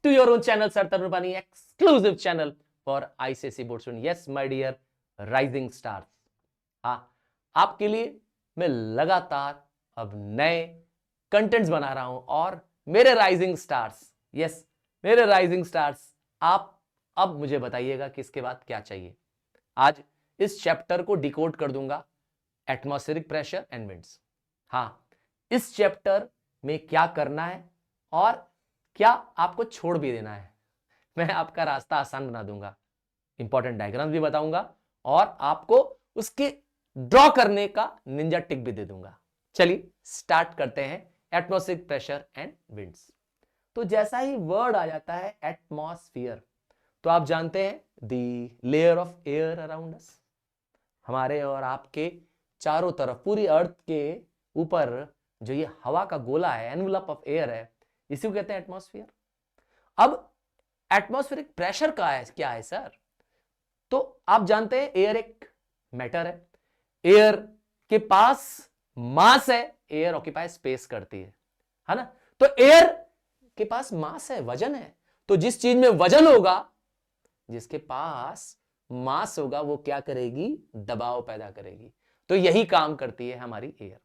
to your own channel, Sir Tarun Rupani, exclusive channel for ICSE board student. Yes, my dear rising stars. हाँ, आपके लिए मैं लगातार अब नए कंटेंट्स बना रहा हूं और मेरे राइजिंग स्टार्स, यस मेरे राइजिंग स्टार्स, आप अब मुझे बताइएगा कि इसके बाद क्या चाहिए। आज इस चैप्टर को डिकोड कर दूंगा, एटमॉस्फेरिक प्रेशर एंड विंड्स। हाँ, इस चैप्टर में क्या करना है और क्या आपको छोड़ भी देना है, मैं आपका रास्ता आसान बना दूंगा। इंपॉर्टेंट डायग्राम्स भी बताऊंगा और आपको उसके ड्रॉ करने का निंजा टिक भी दे दूंगा। चलिए स्टार्ट करते हैं, एटमॉस्फेरिक प्रेशर एंड विंड्स। तो जैसा ही वर्ड आ जाता है एटमॉस्फेयर, तो आप जानते हैं the layer of air around us, हमारे और आपके चारों तरफ पूरी अर्थ के ऊपर जो ये हवा का गोला है, एनवलप ऑफ एयर है, इसी को कहते हैं एटमॉस्फेयर। अब एटमॉस्फेरिक प्रेशर का है क्या है सर? तो आप जानते हैं एयर एक मैटर है, एयर के पास मास है, एयर ऑक्यूपाई स्पेस करती है ना। तो एयर के पास मास है, वजन है, तो जिस चीज में वजन होगा, जिसके पास मास होगा, वो क्या करेगी? दबाव पैदा करेगी। तो यही काम करती है हमारी air.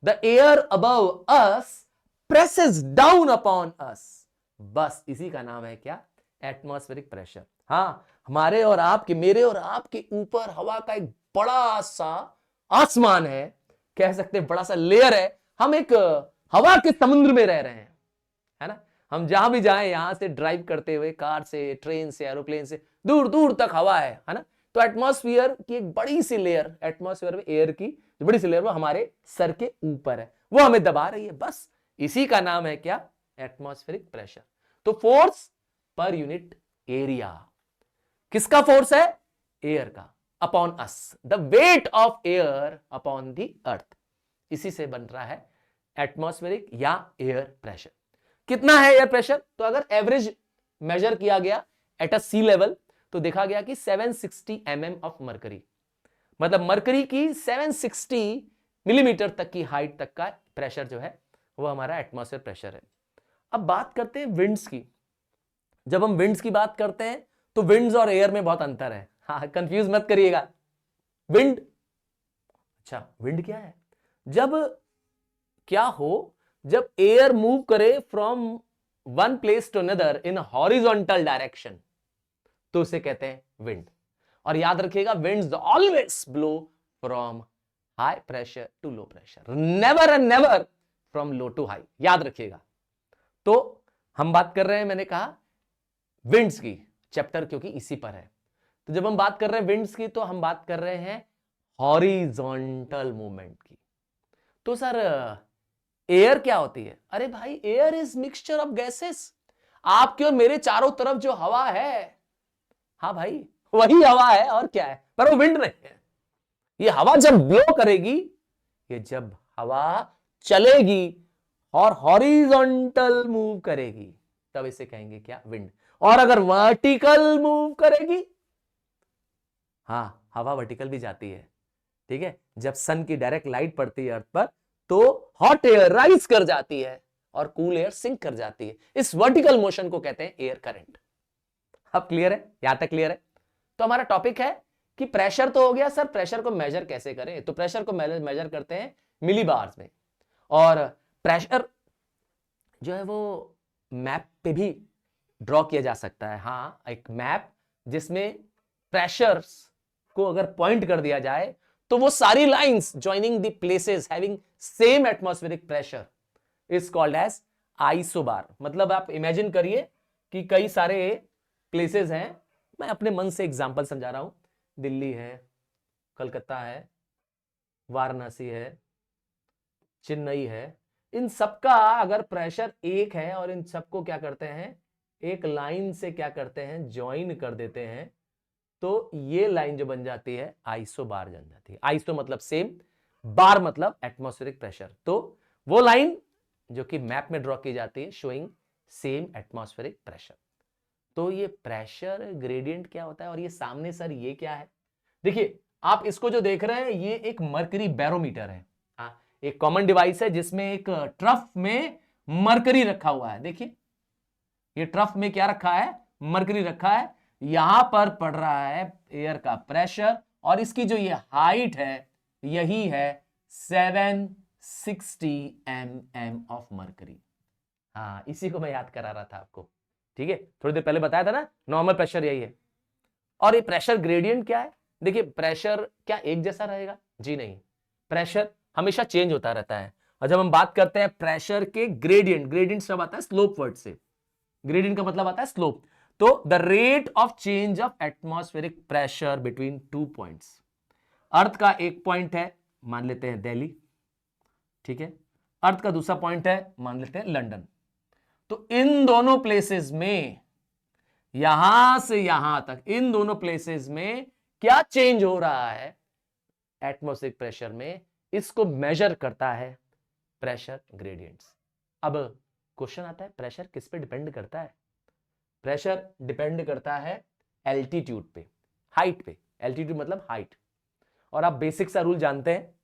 The air above us presses down upon us, बस इसी का नाम है क्या? Atmospheric pressure. हाँ, हमारे और आपके, मेरे और आपके ऊपर हवा का एक बड़ा सा आसमान है, कह सकते हैं बड़ा सा लेयर है। हम एक हवा के समुद्र में रह रहे हैं, है ना। हम जहां भी जाएं, यहां से ड्राइव करते हुए, कार से, ट्रेन से, एरोप्लेन से, दूर दूर तक हवा है ना। तो एटमॉस्फेयर की एक बड़ी सी लेयर, एटमॉस्फेयर में एयर की जो बड़ी सी लेयर, वो हमारे सर के ऊपर है, वो हमें दबा रही है, बस इसी का नाम है क्या? Atmospheric pressure. तो फोर्स पर यूनिट एरिया, किसका फोर्स है? एयर का, upon us, the weight of air upon the earth, इसी से बन रहा है एटमॉस्फेरिक या एयर प्रेशर। कितना है एयर प्रेशर? तो अगर एवरेज मेजर किया गया एट अ सी लेवल, तो देखा गया कि 760 mm ऑफ मरकरी, मतलब मरकरी की 760 मिलीमीटर तक की हाइट तक का प्रेशर जो है वो हमारा एटमॉस्फेयर प्रेशर है। अब बात करते हैं विंड्स की। जब हम विंड्स की बात करते हैं तो विंड्स और एयर में बहुत अंतर है, हाँ कंफ्यूज मत करिएगा। विंड, अच्छा विंड क्या है? जब क्या हो, जब एयर मूव करे from one place to another in horizontal direction, तो उसे कहते हैं विंड। और याद रखिएगा, winds always blow from high pressure to low pressure, never and never from low to high, याद रखिएगा। तो हम बात कर रहे हैं, मैंने कहा विंड्स की, चैप्टर क्योंकि इसी पर है। तो जब हम बात कर रहे हैं विंड्स की, तो हम बात कर रहे हैं हॉरिजॉन्टल मूवमेंट की। तो सर एयर क्या होती है? अरे भाई, air is mixture of gases. आपके और मेरे चारों तरफ जो हवा है, हाँ भाई वही हवा है, और क्या है, पर वो विंड नहीं है। ये हवा जब ब्लो करेगी, ये जब हवा चलेगी और हॉरिजॉन्टल मूव करेगी, तब इसे कहेंगे क्या? विंड। और अगर वर्टिकल मूव करेगी, हाँ हवा वर्टिकल भी जाती है, ठीक है, जब सन की डायरेक्ट लाइट पड़ती है अर्थ पर, तो हॉट एयर राइज कर जाती है और कूल एयर सिंक कर जाती है। इस वर्टिकल मोशन को कहते हैं एयर करंट। अब क्लियर है? यहां तक क्लियर है? तो हमारा टॉपिक है कि प्रेशर तो हो गया सर, प्रेशर को मेजर कैसे करें? तो प्रेशर को मेजर करते हैं मिली बार्स में, और प्रेशर जो है वो मैप पे भी ड्रॉ किया जा सकता है। हाँ, एक मैप जिसमें प्रेशर्स को अगर पॉइंट कर दिया जाए, तो वो सारी lines joining the places having same atmospheric pressure is called as isobar. मतलब आप इमेजिन करिए कि कई सारे प्लेसेस हैं, मैं अपने मन से एग्जांपल समझा रहा हूं, दिल्ली है, कलकत्ता है, वाराणसी है, चेन्नई है, इन सबका अगर प्रेशर एक है और इन सबको क्या करते हैं, एक लाइन से क्या करते हैं, ज्वाइन कर देते हैं, तो ये लाइन जो बन जाती है आइसो बार बन जाती है। आइसो मतलब सेम, बार मतलब एटमॉस्फेरिक प्रेशर। तो वो लाइन जो कि मैप में ड्रॉ की जाती है शोइंग सेम एटमॉस्फेरिक प्रेशर। तो ये प्रेशर ग्रेडियंट क्या होता है? और ये सामने सर ये क्या है? देखिए आप इसको जो देख रहे हैं, ये एक मरकरी बैरोमीटर है। एक कॉमन डिवाइस है जिसमें एक ट्रफ में मरकरी रखा हुआ है। देखिए ये ट्रफ में क्या रखा है, मरकरी रखा है, यहां पर पड़ रहा है एयर का प्रेशर, और इसकी जो ये हाइट है यही है 760 mm ऑफ मरकरी। हाँ, इसी को मैं याद करा रहा था आपको, ठीक है, थोड़ी देर पहले बताया था ना, नॉर्मल प्रेशर यही है। और ये प्रेशर ग्रेडियंट क्या है, देखिए प्रेशर क्या एक जैसा रहेगा, जी नहीं, प्रेशर हमेशा चेंज होता रहता है। और जब हम बात करते हैं प्रेशर के ग्रेडियंट, ग्रेडियंट सब आता है स्लोप वर्ड से, ग्रेडियंट का मतलब आता है स्लोप, तो the rate of change of atmospheric pressure between 2 points. Earth का एक पॉइंट है, मान लेते हैं दिल्ली, ठीक है, अर्थ का दूसरा पॉइंट है, मान लेते हैं लंदन। तो इन दोनों प्लेसेस में, यहां से यहां तक, इन दोनों प्लेसेस में क्या चेंज हो रहा है एटमॉस्फेरिक प्रेशर में, इसको मेजर करता है प्रेशर ग्रेडियंट्स। अब क्वेश्चन आता है, प्रेशर किस पे डिपेंड करता है? प्रेशर डिपेंड करता है एल्टीट्यूड पे, हाइट पे। एल्टीट्यूड मतलब हाइट। और आप बेसिक सा रूल जानते हैं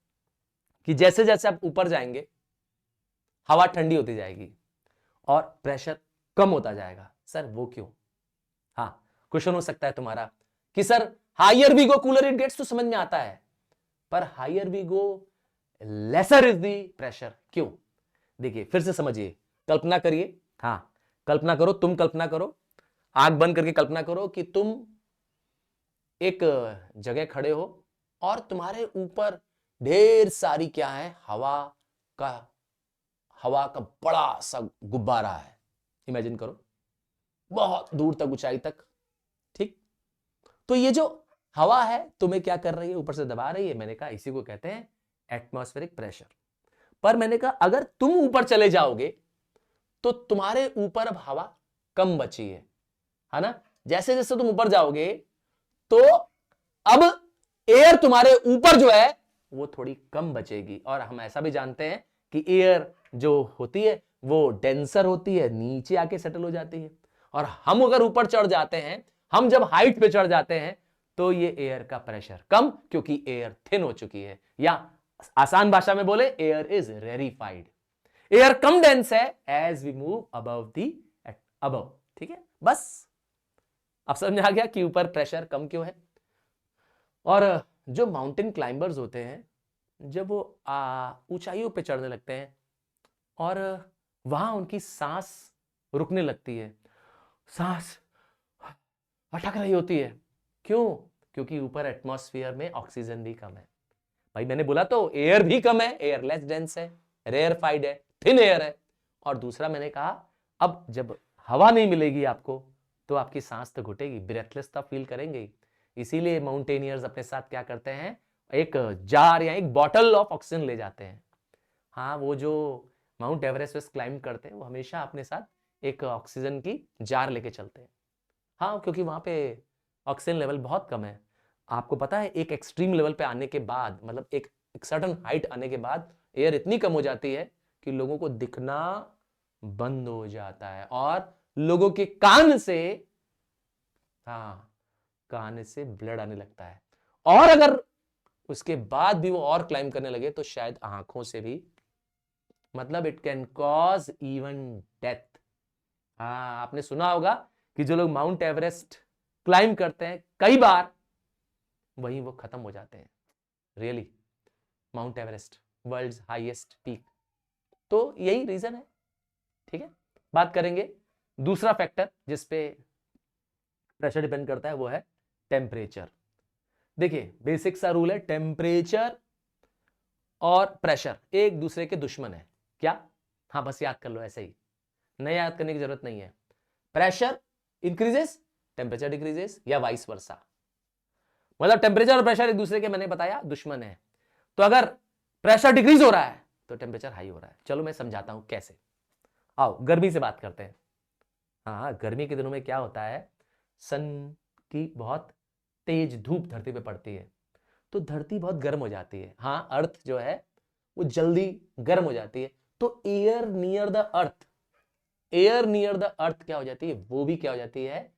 कि जैसे जैसे आप ऊपर जाएंगे हवा ठंडी होती जाएगी और प्रेशर कम होता जाएगा। सर वो क्यों? हाँ, क्वेश्चन हो सकता है तुम्हारा कि sir higher we go cooler it gets, तो समझ में आता है, पर higher we go lesser is the pressure, क्यों? देखिए फिर से समझिए, कल्पना करिए, हाँ कल्पना करो, तुम कल्पना करो, आंख बंद करके कल्पना करो कि तुम एक जगह खड़े हो और तुम्हारे ऊपर ढेर सारी क्या है, हवा का बड़ा सा गुब्बारा है, इमेजिन करो, बहुत दूर तक, ऊंचाई तक, ठीक। तो ये जो हवा है तुम्हें क्या कर रही है, ऊपर से दबा रही है, मैंने कहा इसी को कहते हैं एटमॉस्फेरिक प्रेशर। पर मैंने कहा अगर तुम ऊपर चले जाओगे तो तुम्हारे ऊपर अब हवा कम बची है ना? जैसे जैसे तुम ऊपर जाओगे तो अब एयर तुम्हारे ऊपर जो है वो थोड़ी कम बचेगी। और हम ऐसा भी जानते हैं कि एयर जो होती है वो डेंसर होती है, नीचे आके सेटल हो जाती है। और हम अगर ऊपर चढ़ जाते हैं, हम जब हाइट पे चढ़ जाते हैं तो ये एयर का प्रेशर कम, क्योंकि एयर थिन हो चुकी है, या आसान भाषा में बोले एयर इज रेरिफाइड। एयर कम डेंस है as we move above the above, ठीक है। बस अब समझ में आ गया कि ऊपर प्रेशर कम क्यों है। और जो माउंटेन क्लाइंबर्स होते हैं, जब वो ऊंचाइयों पे चढ़ने लगते हैं और वहां उनकी सांस रुकने लगती है, सांस अटक रही होती है, क्यों? क्योंकि ऊपर एटमॉस्फेयर में ऑक्सीजन भी कम है। भाई मैंने बोला तो एयर भी कम है, एयर लेस डेंस है, रेयरफाइड है, थिन एयर है। और दूसरा मैंने कहा अब जब हवा नहीं मिलेगी आपको तो आपकी सांस तो घुटेगी, ब्रेथलेस तो फील करेंगे। इसीलिए माउंटेनियर्स अपने साथ क्या करते हैं, एक जार या एक बॉटल ऑफ ऑक्सीजन ले जाते हैं। हाँ, वो जो माउंट एवरेस्ट क्लाइंब करते हैं वो हमेशा अपने साथ एक ऑक्सीजन की जार लेके चलते हैं। हाँ, क्योंकि वहां पे ऑक्सीजन लेवल बहुत कम है। आपको पता है एक एक्सट्रीम लेवल पे आने के बाद, मतलब एक सर्टेन हाइट आने के बाद एयर इतनी कम हो जाती है कि लोगों को दिखना बंद हो जाता है और लोगों के कान से, हाँ, कान से ब्लड आने लगता है। और अगर उसके बाद भी वो और क्लाइंब करने लगे तो शायद आंखों से भी, मतलब it can cause even death. हाँ, आपने सुना होगा कि जो लोग माउंट एवरेस्ट क्लाइंब करते हैं कई बार वहीं वो खत्म हो जाते हैं। Really, mount Everest world's highest peak, तो यही रीजन है, ठीक है। बात करेंगे दूसरा फैक्टर जिस पे प्रेशर डिपेंड करता है, वो है टेम्परेचर। देखिए बेसिक सा रूल है, टेम्परेचर और प्रेशर एक दूसरे के दुश्मन है। क्या? हाँ, बस याद कर लो ऐसे ही, नया याद करने की जरूरत नहीं है। प्रेशर इंक्रीजेस, टेम्परेचर डिक्रीजेस, या वाइस वर्सा। मतलब टेम्परेचर और प्रेशर एक दूसरे के, मैंने बताया, दुश्मन है। तो अगर प्रेशर डिक्रीज हो रहा है तो टेम्परेचर हाई हो रहा है। चलो मैं समझाता हूं कैसे। आओ गर्मी से बात करते हैं। हाँ, गर्मी के दिनों में क्या होता है, सन की बहुत तेज धूप धरती पे पड़ती है तो धरती बहुत गर्म हो जाती है। हाँ, अर्थ जो है वो जल्दी गर्म हो जाती है, तो air near the earth, air near the earth क्या हो जाती है, वो भी क्या हो जाती है,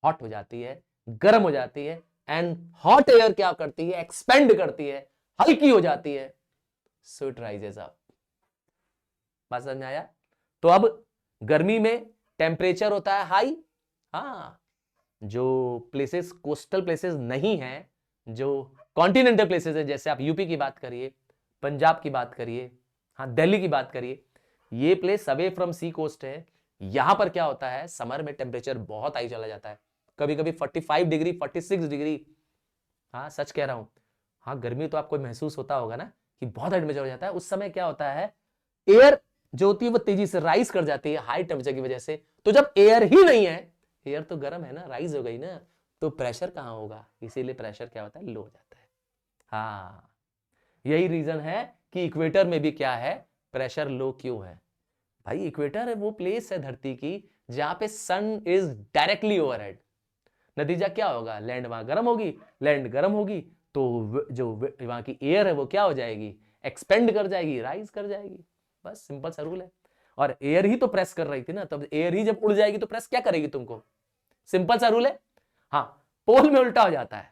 हॉट हो जाती है, गर्म हो जाती है। एंड हॉट एयर क्या करती है, एक्सपेंड करती है, हल्की हो जाती है, सो इट राइजेस अप। बात समझ में आया? तो अब गर्मी में टेम्परेचर होता है हाई। हाँ, जो प्लेसेस कोस्टल प्लेसेस नहीं है, जो कॉन्टिनेंटल प्लेसेस है, जैसे आप यूपी की बात करिए, पंजाब की बात करिए, हाँ दिल्ली की बात करिए, ये place away from sea coast है। यहां पर क्या होता है, समर में टेम्परेचर बहुत हाई चला जाता है, कभी कभी 45 डिग्री 46 डिग्री। हाँ सच कह रहा हूं। हाँ गर्मी तो आपको महसूस होता होगा ना कि बहुत हाई टेम्परेचर हो जाता है। उस समय क्या होता है, एयर जो होती है वो तेजी से राइज कर जाती है हाई टेम्परेचर की वजह से। तो जब एयर ही नहीं है, एयर तो गर्म है ना, राइज हो गई ना, तो प्रेशर कहां होगा, इसीलिए प्रेशर क्या होता है, लो हो जाता है। हाँ यही रीजन है कि इक्वेटर में भी क्या है, प्रेशर लो क्यों है। भाई इक्वेटर है वो प्लेस है धरती की जहां पे सन इज डायरेक्टली ओवरहेड। नतीजा क्या होगा, लैंड वहां गर्म होगी, लैंड गर्म होगी तो जो वहां की एयर है वो क्या हो जाएगी, एक्सपेंड कर जाएगी, राइज कर जाएगी। बस सिंपल सा रूल है। और एयर ही तो प्रेस कर रही थी ना, तब एयर ही जब उड़ जाएगी तो प्रेस क्या करेगी तुमको, सिंपल सा रूल है। हाँ पोल में उल्टा हो जाता है,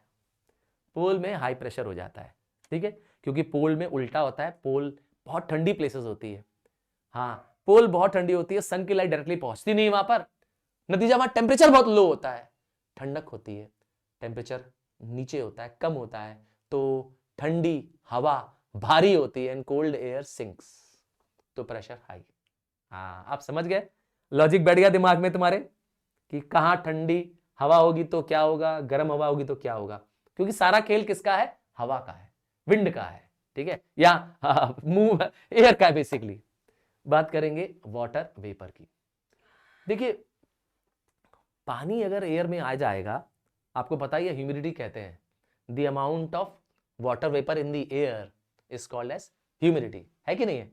पोल में हाई प्रेशर हो जाता है, ठीक है, क्योंकि पोल में उल्टा होता है, पोल बहुत ठंडी प्लेसेस होती है। हाँ पोल बहुत ठंडी होती है, सन की लाइट डायरेक्टली पहुंचती नहीं वहां पर, नतीजा वहां टेम्परेचर बहुत लो होता है, ठंडक होती है, टेम्परेचर नीचे होता है, कम होता है, तो ठंडी हवा भारी होती है एंड कोल्ड एयर सिंक्स, तो प्रेशर हाई। हाँ आप समझ गए, लॉजिक बैठ गया दिमाग में तुम्हारे कि कहां ठंडी हवा होगी तो क्या होगा, गर्म हवा होगी तो क्या होगा, क्योंकि सारा खेल किसका है, हवा का है, विंड का है, ठीक है, या मुंह एयर का है बेसिकली। बात करेंगे वाटर वेपर की। देखिए पानी अगर एयर में आ जाएगा, आपको पता ही है ह्यूमिडिटी कहते हैं, the amount of water vapour in the air is called as humidity, है कि नहीं है।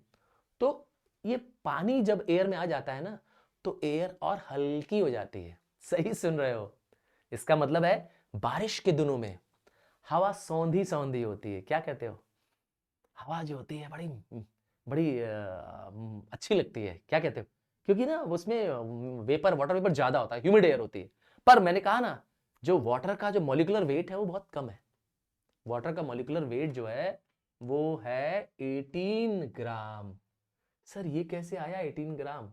तो ये पानी जब एयर में आ जाता है ना, तो एयर और हल्की हो जाती है, सही सुन रहे हो। इसका मतलब है बारिश के दिनों में हवा सौंधी सौंधी होती है, क्या कहते हो, हवा जो होती है बड़ी बड़ी अच्छी लगती है, क्या कहते हो, क्योंकि ना उसमें वेपर वाटर वेपर ज्यादा होता है, ह्यूमिड एयर होती है। पर मैंने कहा ना, जो वाटर का जो मॉलिक्यूलर वेट है वो बहुत कम है। वाटर का मॉलिक्यूलर वेट जो है वो है 18 ग्राम। सर ये कैसे आया 18 ग्राम,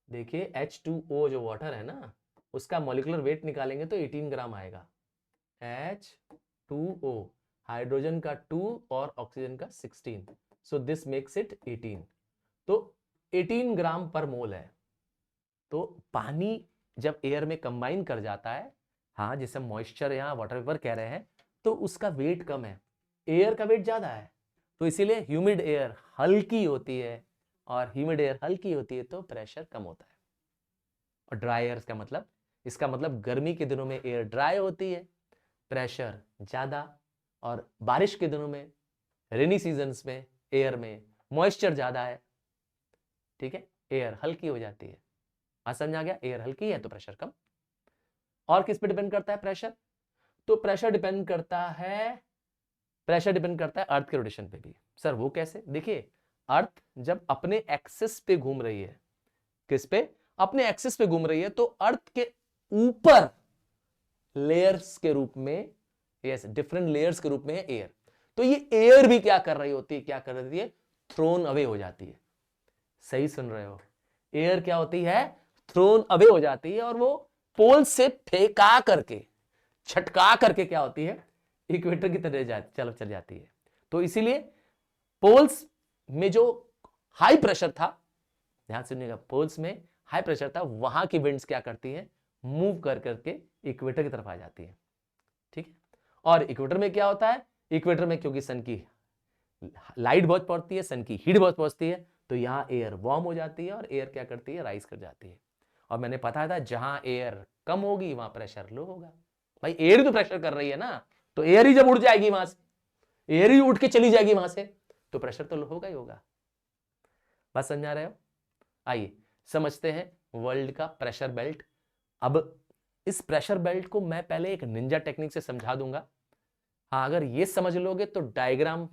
देखिए H2O जो वाटर है ना, उसका मॉलिक्यूलर वेट निकालेंगे तो 18 ग्राम आएगा। H2O, हाइड्रोजन का 2 और ऑक्सीजन का 16, सो दिस मेक्स इट 18, तो 18 ग्राम पर मोल है। तो पानी जब एयर में कंबाइन कर जाता है, हाँ जिसे मॉइस्चर या वाटर वेपर कह रहे हैं, तो उसका वेट कम है, एयर का वेट ज्यादा है, तो इसीलिए ह्यूमिड एयर हल्की होती है, और ह्यूमिड एयर हल्की होती है तो प्रेशर कम होता है। और ड्राई एयर का मतलब, इसका मतलब गर्मी के दिनों में एयर ड्राई होती है, प्रेशर ज्यादा, और बारिश के दिनों में रेनी सीजन्स में एयर में मॉइस्चर ज्यादा है, ठीक है, एयर हल्की हो जाती है। समझ आ गया, एयर हल्की है तो प्रेशर कम। और किस पे डिपेंड करता है प्रेशर, तो प्रेशर डिपेंड करता है, प्रेशर डिपेंड करता है अर्थ के रोटेशन पे भी। सर वो कैसे, देखिए अर्थ जब अपने एक्सिस पे घूम रही है, किस पे, अपने एक्सिस पे घूम रही है, तो अर्थ के ऊपर लेयर्स के रूप में, यस डिफरेंट लेयर्स के रूप में है एयर, तो ये एयर भी क्या कर रही होती है, क्या कर रही है, थ्रोन अवे हो जाती है। सही सुन रहे हो, एयर क्या होती है, थ्रोन अवे हो जाती है, और वो पोल से फेंका करके, छटका करके क्या होती है, इक्वेटर की तरह चल जाती है। तो इसीलिए पोल्स में जो हाई प्रेशर था, ध्यान सुनिएगा, पोल्स में हाई प्रेशर था, वहां की विंड्स क्या करती हैं, मूव कर करके इक्वेटर की तरफ आ जाती है, ठीक है। और इक्वेटर में क्या होता है, इक्वेटर में क्योंकि सन की लाइट बहुत पड़ती है, सन की हीट बहुत पहुंचती है, तो यहां एयर वार्म हो जाती है, और एयर क्या करती है, राइज कर जाती है। और मैंने पता था जहां एयर कम होगी वहां प्रेशर लो होगा। भाई एयर ही तो प्रेशर कर रही है ना, तो एयर ही जब उड़ जाएगी वहां से, एयर ही उठ के चली जाएगी वहां से, तो प्रेशर तो होगा ही होगा। बात समझा रहे हो। आइए समझते हैं वर्ल्ड का प्रेशर बेल्ट। अब इस प्रेशर बेल्ट को मैं पहले एक निंजा टेक्निक से समझा दूंगा। हाँ अगर ये समझ लोगे तो डायग्राम,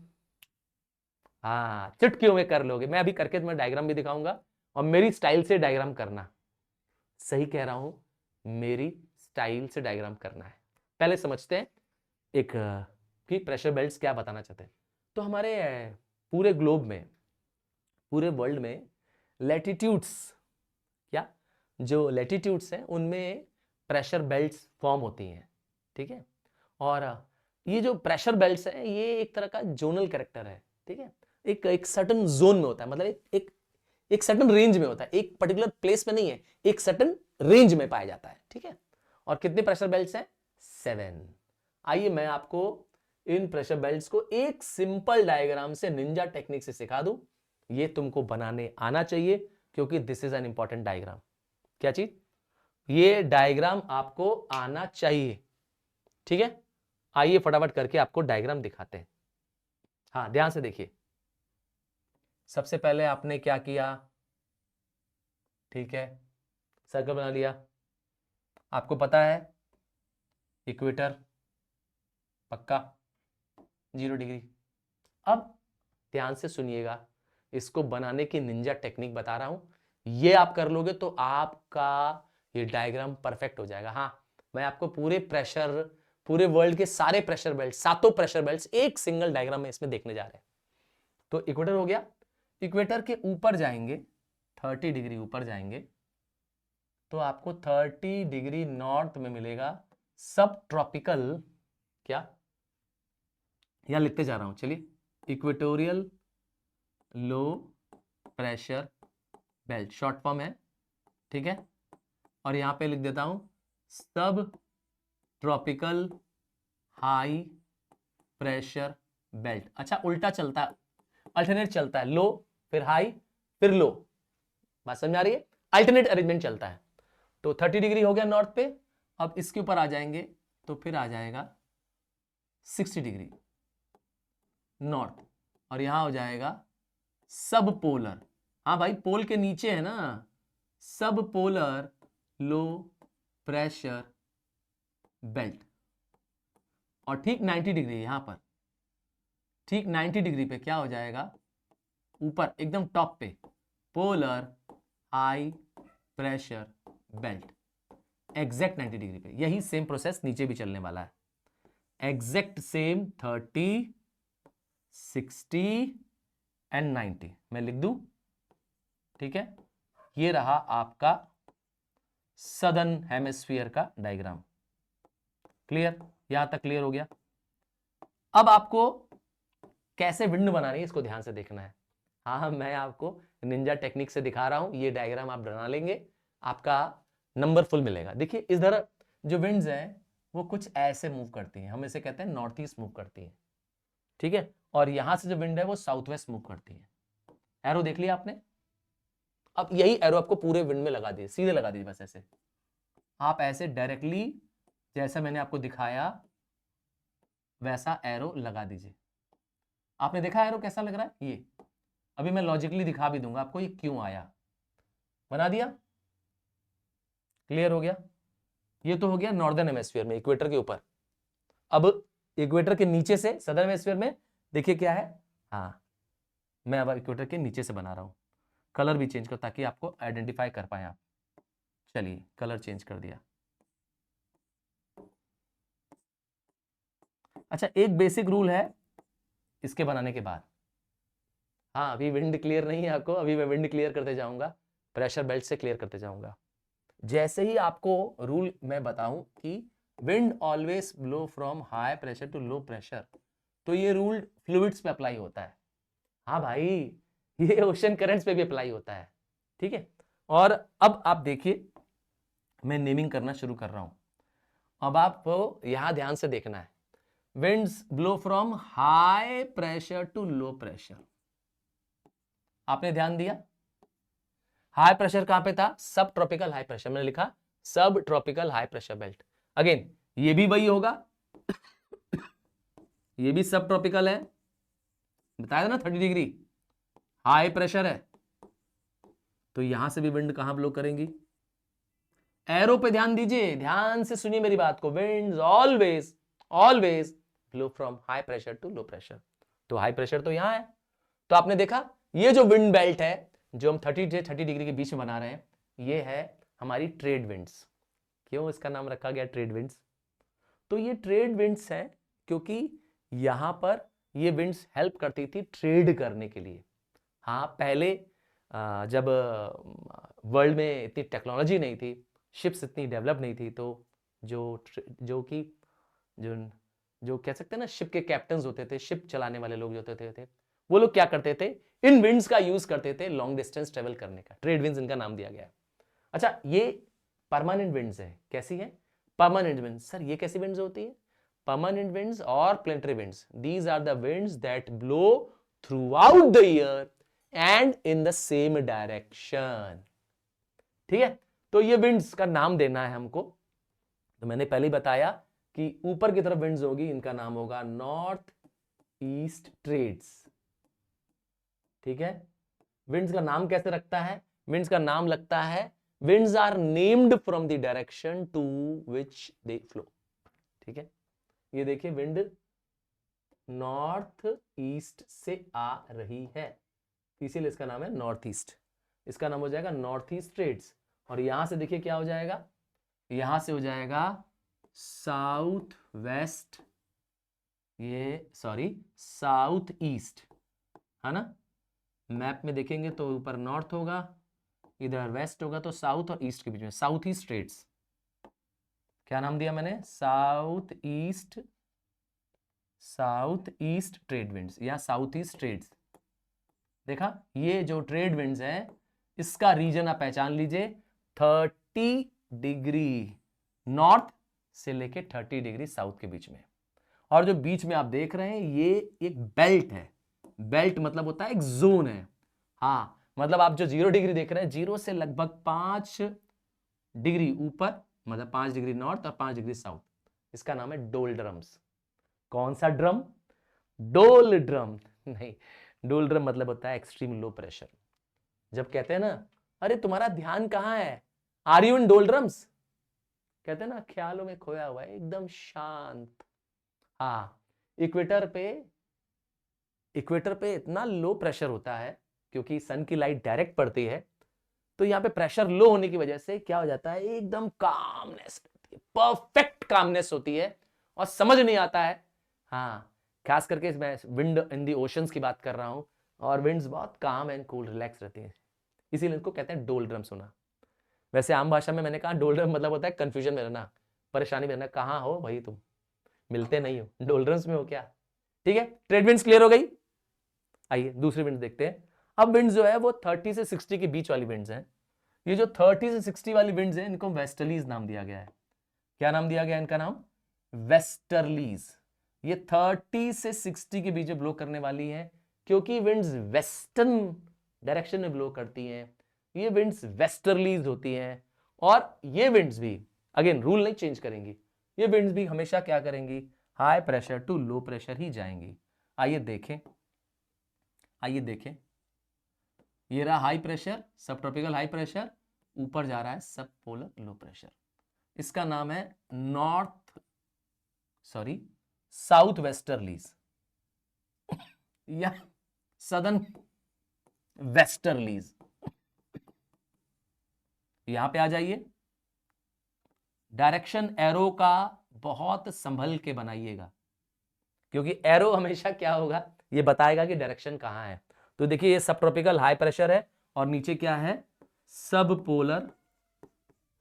हाँ चुटकियों में कर लोगे। मैं अभी करके तुम्हें डायग्राम भी दिखाऊंगा, और मेरी स्टाइल से डायग्राम करना, सही कह रहा हूं, मेरी स्टाइल से डायग्राम करना है। पहले समझते हैं एक कि प्रेशर बेल्ट्स क्या बताना चाहते हैं। तो हमारे पूरे ग्लोब में, पूरे वर्ल्ड में लैटिट्यूड्स, क्या जो लैटिट्यूड्स हैं उनमें प्रेशर बेल्ट्स फॉर्म होती हैं, ठीक है। और ये जो प्रेशर बेल्ट्स हैं ये एक तरह का जोनल कैरेक्टर है, ठीक है। एक सर्टन जोन में होता है, मतलब एक सर्टन रेंज में होता है, एक पर्टिकुलर प्लेस में नहीं है, एक सर्टन रेंज में पाया जाता है, ठीक है। और कितने प्रेशर बेल्ट्स हैं? 7। आइए मैं आपको इन प्रेशर बेल्ट्स को एक सिंपल डायग्राम से निंजा टेक्निक से सिखा दूं। ये तुमको बनाने आना चाहिए क्योंकि this is an important diagram. क्या चीज? ये डायग्राम आपको आना चाहिए, ठीक है। आइए फटाफट करके आपको डायग्राम दिखाते हैं। हाँ, ध्यान से देखिए। सबसे पहले आपने क्या किया? ठीक है, सर्कल बना लिया। आपको पता है इक्वेटर पक्का 0 डिग्री। अब ध्यान से सुनिएगा, इसको बनाने की निंजा टेक्निक बता रहा हूं। ये आप कर लोगे तो आपका ये डायग्राम परफेक्ट हो जाएगा। हाँ, मैं आपको पूरे वर्ल्ड के सारे प्रेशर बेल्ट, 7 प्रेशर बेल्ट्स एक सिंगल डायग्राम में इसमें देखने जा रहे हैं। तो इक्वेटर हो गया। इक्वेटर के ऊपर जाएंगे, 30 डिग्री ऊपर जाएंगे तो आपको 30 डिग्री नॉर्थ में मिलेगा सब ट्रॉपिकल, क्या यहां लिखते जा रहा हूं, चलिए, equatorial low pressure belt short form है, ठीक है। और यहां पे लिख देता हूं सब ट्रॉपिकल हाई प्रेशर बेल्ट। अच्छा, उल्टा चलता है, अल्टरनेट चलता है, लो फिर हाई फिर लो। बात समझ आ रही है? अल्टरनेट अरेंजमेंट चलता है। तो 30 डिग्री हो गया नॉर्थ पे। अब इसके ऊपर आ जाएंगे तो फिर आ जाएगा 60 डिग्री नॉर्थ, और यहां हो जाएगा सब पोलर। हाँ भाई, पोल के नीचे है ना, सब पोलर लो प्रेशर बेल्ट। और ठीक 90 डिग्री यहां पर, ठीक 90 डिग्री पे क्या हो जाएगा? ऊपर एकदम टॉप पे polar high pressure belt, exact 90 degree पे। यही सेम प्रोसेस नीचे भी चलने वाला है, एग्जैक्ट सेम 30, 60 एंड 90 मैं लिख दूं, ठीक है। ये रहा आपका सदर्न हेमिस्फीयर का डायग्राम। क्लियर? यहां तक क्लियर हो गया। अब आपको कैसे विंड बनानी है इसको ध्यान से देखना है। हाँ, मैं आपको निंजा टेक्निक से दिखा रहा हूं, ये डायग्राम आप बना लेंगे, आपका नंबर फुल मिलेगा। देखिए इधर जो विंड्स हैं वो कुछ ऐसे मूव करती हैं, हम इसे कहते हैं नॉर्थ ईस्ट मूव करती है, ठीक है। और यहां से जो विंड है वो साउथ वेस्ट मूव करती है। एरो देख लिया आपने? अब यही एरो आपको पूरे विंड में लगा दिए, सीधे लगा दीजिए, बस ऐसे आप ऐसे डायरेक्टली जैसा मैंने आपको दिखाया वैसा एरो लगा दीजिए। आपने देखा एरो कैसा लग रहा है? ये अभी मैं लॉजिकली दिखा भी दूंगा आपको ये क्यों आया। बना दिया? क्लियर हो गया? ये तो हो गया नॉर्दर्न हेमिस्फीयर में, इक्वेटर के ऊपर। अब इक्वेटर के नीचे से सदर्न हेमिस्फीयर में देखिए क्या है। हाँ, मैं अब इक्वेटर के नीचे से बना रहा हूं, कलर भी चेंज कर ताकि आपको आइडेंटिफाई कर पाए आप। चलिए कलर चेंज कर दिया। अच्छा, एक बेसिक रूल है इसके बनाने के बाद। हाँ, अभी विंड क्लियर नहीं है आपको, अभी मैं विंड क्लियर करते जाऊंगा, प्रेशर बेल्ट से क्लियर करते जाऊंगा। जैसे ही आपको रूल मैं बताऊं कि wind always blow from high pressure to low pressure, तो ये रूल फ्लूइड्स पे अप्लाई होता है। हाँ भाई, ये ओशन करंट्स पे भी अप्लाई होता है, ठीक है। और अब आप देखिए मैं नेमिंग करना शुरू कर रहा हूं। अब आपको यहां ध्यान से देखना है, winds blow from high pressure to low pressure. आपने ध्यान दिया? हाई प्रेशर कहां पे था? सब ट्रॉपिकल हाई प्रेशर, मैंने लिखा सब tropical high pressure belt. Again ये भी वही होगा, ये भी सब ट्रॉपिकल है, बताया ना 30 डिग्री हाई प्रेशर है, तो यहां से भी विंड कहां ब्लो करेंगी? एरो पे ध्यान दीजिए, ध्यान से सुनिए मेरी बात को। Winds always always blow from high pressure to low pressure, तो हाई प्रेशर तो यहां है। तो आपने देखा ये जो विंड बेल्ट है जो हम 30 से 30 डिग्री के बीच में बना रहे हैं, ये है हमारी ट्रेड विंड्स। क्यों इसका नाम रखा गया ट्रेड विंड्स? तो ये ट्रेड विंड्स हैं क्योंकि यहां पर ये विंड्स हेल्प करती थी ट्रेड करने के लिए। हाँ, पहले जब वर्ल्ड में इतनी टेक्नोलॉजी नहीं थी, शिप्स इतनी डेवलप नहीं थी, तो जो कि जो जो कह सकते हैं ना, शिप के कैप्टन्स होते थे, शिप चलाने वाले लोग जो होते थे, वो लोग क्या करते थे, इन विंड्स का यूज करते थे लॉन्ग डिस्टेंस ट्रेवल करने का। ट्रेड विंड्स इनका नाम दिया गया है। अच्छा, ये परमानेंट विंड्स है। कैसी है? Permanent winds. सर ये कैसी विंड्स होती है? परमानेंट विंड्स और planetary winds, these are the winds that blow throughout the year and in the same direction. ठीक है, तो ये विंड्स का नाम देना है हमको। तो मैंने पहले ही बताया कि ऊपर की तरफ विंड्स होगी, इनका नाम होगा नॉर्थ ईस्ट ट्रेड्स। ठीक है, विंड्स का नाम कैसे रखता है? विंड्स का नाम लगता है, winds are named from the direction to which they flow। ठीक है, ये देखिए विंड नॉर्थ ईस्ट से आ रही है, इसीलिए इसका नाम है नॉर्थ ईस्ट। इसका नाम हो जाएगा नॉर्थ ईस्ट ट्रेड्स। और यहां से देखिए क्या हो जाएगा, यहां से हो जाएगा साउथ वेस्ट, ये सॉरी साउथ ईस्ट, है ना। मैप में देखेंगे तो ऊपर नॉर्थ होगा, इधर वेस्ट होगा, तो साउथ और ईस्ट के बीच में साउथ ईस्ट ट्रेड्स। क्या नाम दिया मैंने? साउथ ईस्ट ट्रेड विंड्स या साउथ ईस्ट ट्रेड्स। देखा, ये जो ट्रेड विंड्स है, इसका रीजन आप पहचान लीजिए, 30 डिग्री नॉर्थ से लेके 30 डिग्री साउथ के बीच में। और जो बीच में आप देख रहे हैं, ये एक बेल्ट है। बेल्ट मतलब होता है एक जोन है। हाँ, मतलब आप जो 0 डिग्री देख रहे हैं, 0 से लगभग 5 डिग्री ऊपर, मतलब 5 डिग्री नॉर्थ और 5 डिग्री साउथ, इसका नाम है डोल्ड्रम्स। कौन सा ड्रम? डोल ड्रम नहीं, डोल ड्रम मतलब होता है एक्सट्रीम लो प्रेशर। जब कहते हैं ना, अरे तुम्हारा ध्यान कहां है, आर यू इन डोल्ड्रम्स, कहते हैं ना ख्यालों में खोया हुआ है, एकदम शांत। हाँ, इक्वेटर पे इतना लो प्रेशर होता है, क्योंकि सन की लाइट डायरेक्ट पड़ती है, तो यहां पे प्रेशर लो होने की वजह से क्या हो जाता है, एकदम कामनेस, परफेक्ट कामनेस होती है, और समझ नहीं आता है। हाँ, खास करके मैं विंड इन दी ओशंस की बात कर रहा हूं, और विंड्स बहुत काम एंड कूल रिलैक्स रहती हैं, इसीलिए इनको कहते हैं डोल्ड्रम। सुना? वैसे आम भाषा में मैंने कहा डोल्ड्रम मतलब होता है कंफ्यूजन में रहना, परेशानी में रहना, कहां हो भाई तुम, मिलते नहीं हो, डोल्ड्रम्स में हो क्या। ठीक है, ट्रेड विंड्स क्लियर हो गई। आइए दूसरी विंड्स देखते हैं। अब विंड्स जो है वो 30 से 60 के बीच वाली विंड्स हैं। ये जो 30 से 60 वाली विंड्स हैं, इनको वेस्टर्लीज नाम दिया गया है। क्या नाम दिया गया इनका? नाम वेस्टर्लीज। ये 30 से 60 के बीच में ब्लो करने वाली है, क्योंकि विंड्स वेस्टर्न डायरेक्शन में ब्लो करती हैं, ये विंड्स वेस्टर्लीज होती हैं। और ये विंड्स भी अगेन रूल नहीं चेंज करेंगी, ये विंड्स भी हमेशा क्या करेंगी, high pressure to low pressure ही जाएंगी। आइए देखें, ये रहा high pressure, subtropical high pressure, ऊपर जा रहा है सब पोलर लो प्रेशर। इसका नाम है साउथ वेस्टर्लीज या सदर्न वेस्टर्लीज। यहां पे आ जाइए, डायरेक्शन एरो का बहुत संभल के बनाइएगा, क्योंकि एरो हमेशा क्या होगा, ये बताएगा कि डायरेक्शन कहां है। तो देखिए, ये सब ट्रॉपिकल हाई प्रेशर है, और नीचे क्या है, सब पोलर,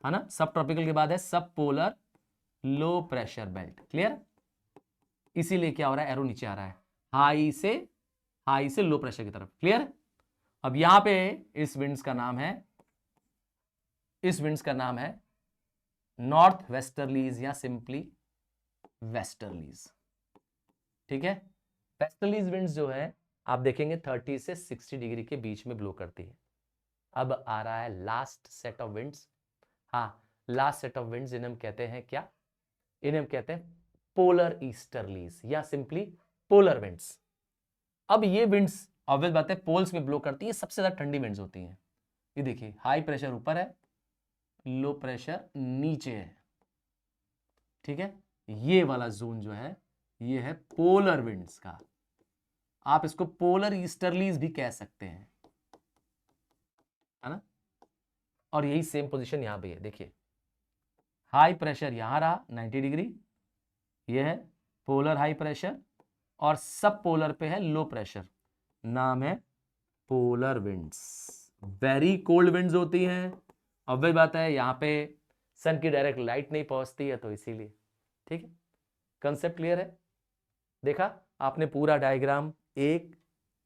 है ना। सब ट्रॉपिकल के बाद है सब polar low pressure belt. Clear? इसीलिए क्या हो रहा है, एरो नीचे आ रहा है, हाई से लो प्रेशर की तरफ। क्लियर? अब यहां पे इस विंड्स का नाम है नॉर्थ वेस्टर्लीज या सिंपली वेस्टर्लीज। ठीक है, वेस्टर्लीज विंड्स जो है आप देखेंगे 30 से 60 डिग्री के बीच में ब्लो करती है। अब आ रहा है लास्ट सेट ऑफ विंड्स। हाँ, लास्ट सेट ऑफ विंड्स, इन्हें हम कहते हैं क्या, इन्हें हम कहते हैं पोलर ईस्टर्लीज या सिंपली पोलर विंड्स। अब ये विंड्स ऑब्वियस बात है पोल्स में ब्लो करती है, सबसे ज्यादा ठंडी विंड्स होती हैं। ये देखिए, हाई प्रेशर ऊपर है, लो प्रेशर नीचे है। ठीक है, ये वाला जोन जो है, ये है पोलर विंड्स का। आप इसको पोलर ईस्टर्लीज भी कह सकते हैं, है ना। और यही सेम पोजीशन यहां पे है। देखिए, हाई प्रेशर यहां रहा 90 डिग्री, ये है पोलर हाई प्रेशर, और सब पोलर पे है लो प्रेशर, नाम है polar winds. Very cold winds होती हैं। ऑब्वियस बात है, यहां पे सन की डायरेक्ट लाइट नहीं पहुंचती है, तो इसीलिए। ठीक है, कंसेप्ट क्लियर है? देखा आपने पूरा डायग्राम, एक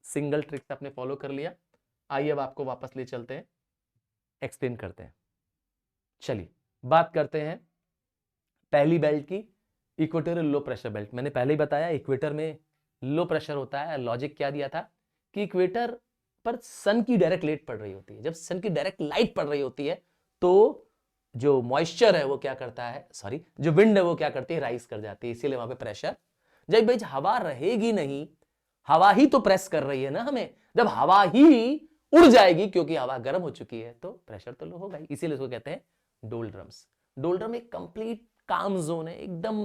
सिंगल ट्रिक से आपने फॉलो कर लिया। आइए अब आपको वापस ले चलते हैं, एक्सप्लेन करते हैं। चलिए बात करते हैं पहली बेल्ट की, इक्वेटोरियल लो प्रेशर बेल्ट। मैंने पहले ही बताया इक्वेटर में लो प्रेशर होता है। लॉजिक क्या दिया था कि इक्वेटर पर सन की डायरेक्ट लाइट पड़ रही होती है। जब सन की डायरेक्ट लाइट पड़ रही होती है तो जो मॉइस्चर है वो क्या करता है, सॉरी जो विंड है वो क्या करती है, राइज कर जाती है, इसीलिए वहां पे प्रेशर। जब भाई हवा रहेगी नहीं, हवा ही तो प्रेस कर रही है ना हमें, जब हवा ही उड़ जाएगी क्योंकि हवा गर्म हो चुकी है तो प्रेशर तो लो होगा ही, इसीलिए इसको कहते हैं डोल्ड्रम्स। डोल्ड्रम एक कंप्लीट काम जोन है, एकदम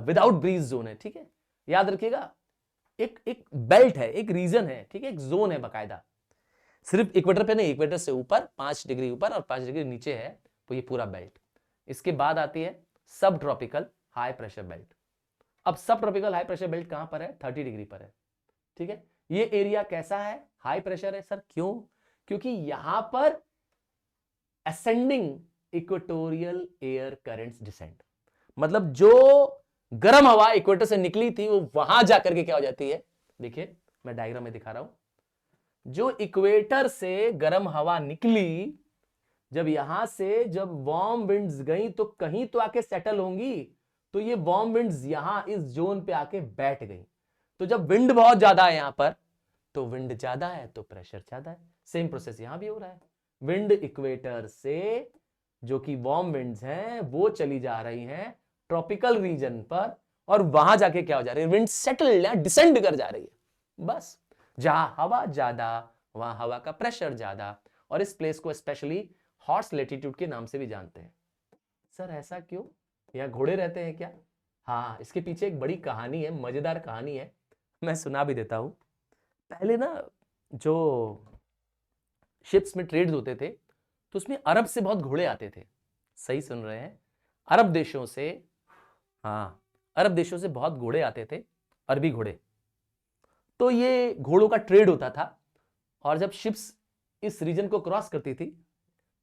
विदाउट ब्रीज जोन है। ठीक है, याद रखिएगा, एक एक बेल्ट है, एक रीजन है, ठीक है, एक जोन है बकायदा, सिर्फ इक्वेटर पे नहीं, इक्वेटर से ऊपर 5 डिग्री ऊपर और 5 डिग्री नीचे है, तो ये पूरा बेल्ट। इसके बाद आती है सब ट्रॉपिकल हाई प्रेशर बेल्ट। अब सब ट्रॉपिकल हाई प्रेशर बेल्ट कहां पर है, 30 डिग्री पर है। ठीक है, ये एरिया कैसा है, हाई प्रेशर है। सर क्यों? क्योंकि यहां पर ascending equatorial air currents descend, मतलब जो गर्म हवा इक्वेटर से निकली थी वो वहां जाकर के क्या हो जाती है, देखिए मैं डायग्राम में दिखा रहा हूं। जो इक्वेटर से गर्म हवा निकली, जब यहां से जब वार्म विंड्स गई तो कहीं तो आके सेटल होंगी, तो ये वार्म विंड्स यहां इस जोन पे आके बैठ गई। तो जब विंड बहुत ज्यादा है यहां पर, तो विंड ज्यादा है तो प्रेशर ज्यादा है। सेम प्रोसेस यहां भी हो रहा है। विंड इक्वेटर से जो कि वार्म विंड्स हैं वो चली जा रही हैं ट्रॉपिकल रीजन पर, और वहां जाके क्या हो जा रही है, विंड सेटल या डिसेंड कर जा रही है। बस जहां हवा ज्यादा वहां हवा का प्रेशर ज्यादा, और इस प्लेस को स्पेशली हॉर्स लेटीट्यूड के नाम से भी जानते हैं। सर ऐसा क्यों, यहां घोड़े रहते हैं क्या? हाँ, इसके पीछे एक बड़ी कहानी है, मजेदार कहानी है, मैं सुना भी देता हूं। पहले ना जो शिप्स में ट्रेड्स होते थे तो उसमें अरब से बहुत घोड़े आते थे। सही सुन रहे हैं, अरब देशों से, हाँ अरब देशों से बहुत घोड़े आते थे, अरबी घोड़े। तो ये घोड़ों का ट्रेड होता था, और जब शिप्स इस रीजन को क्रॉस करती थी,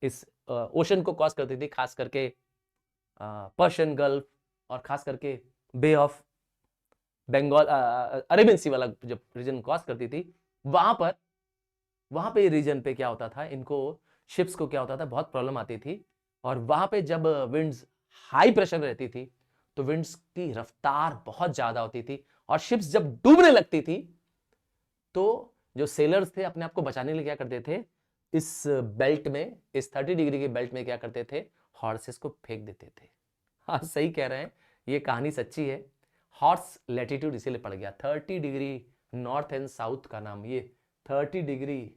इस ओशन को क्रॉस करती थी, खास करके पर्शियन गल्फ और खास करके बे ऑफ बंगाल, अरेबियन सी वाला जब रीजन क्रॉस करती थी, वहां पे रीजन पे क्या होता था, इनको शिप्स को क्या होता था, बहुत प्रॉब्लम आती थी। और वहां पे जब विंड्स हाई प्रेशर रहती थी तो विंड्स की रफ्तार बहुत ज्यादा होती थी, और शिप्स जब डूबने लगती थी तो जो सेलर्स थे अपने आप को बचाने के लिए क्या करते थे, इस बेल्ट में, इस 30 डिग्री के बेल्ट में क्या करते थे, हॉर्सेस को फेंक देते थे। हाँ सही कह रहे हैं, ये कहानी सच्ची है। हॉर्स लैटिट्यूड इसीलिए पड़ गया 30 डिग्री नॉर्थ एंड साउथ का नाम, ये 30 डिग्री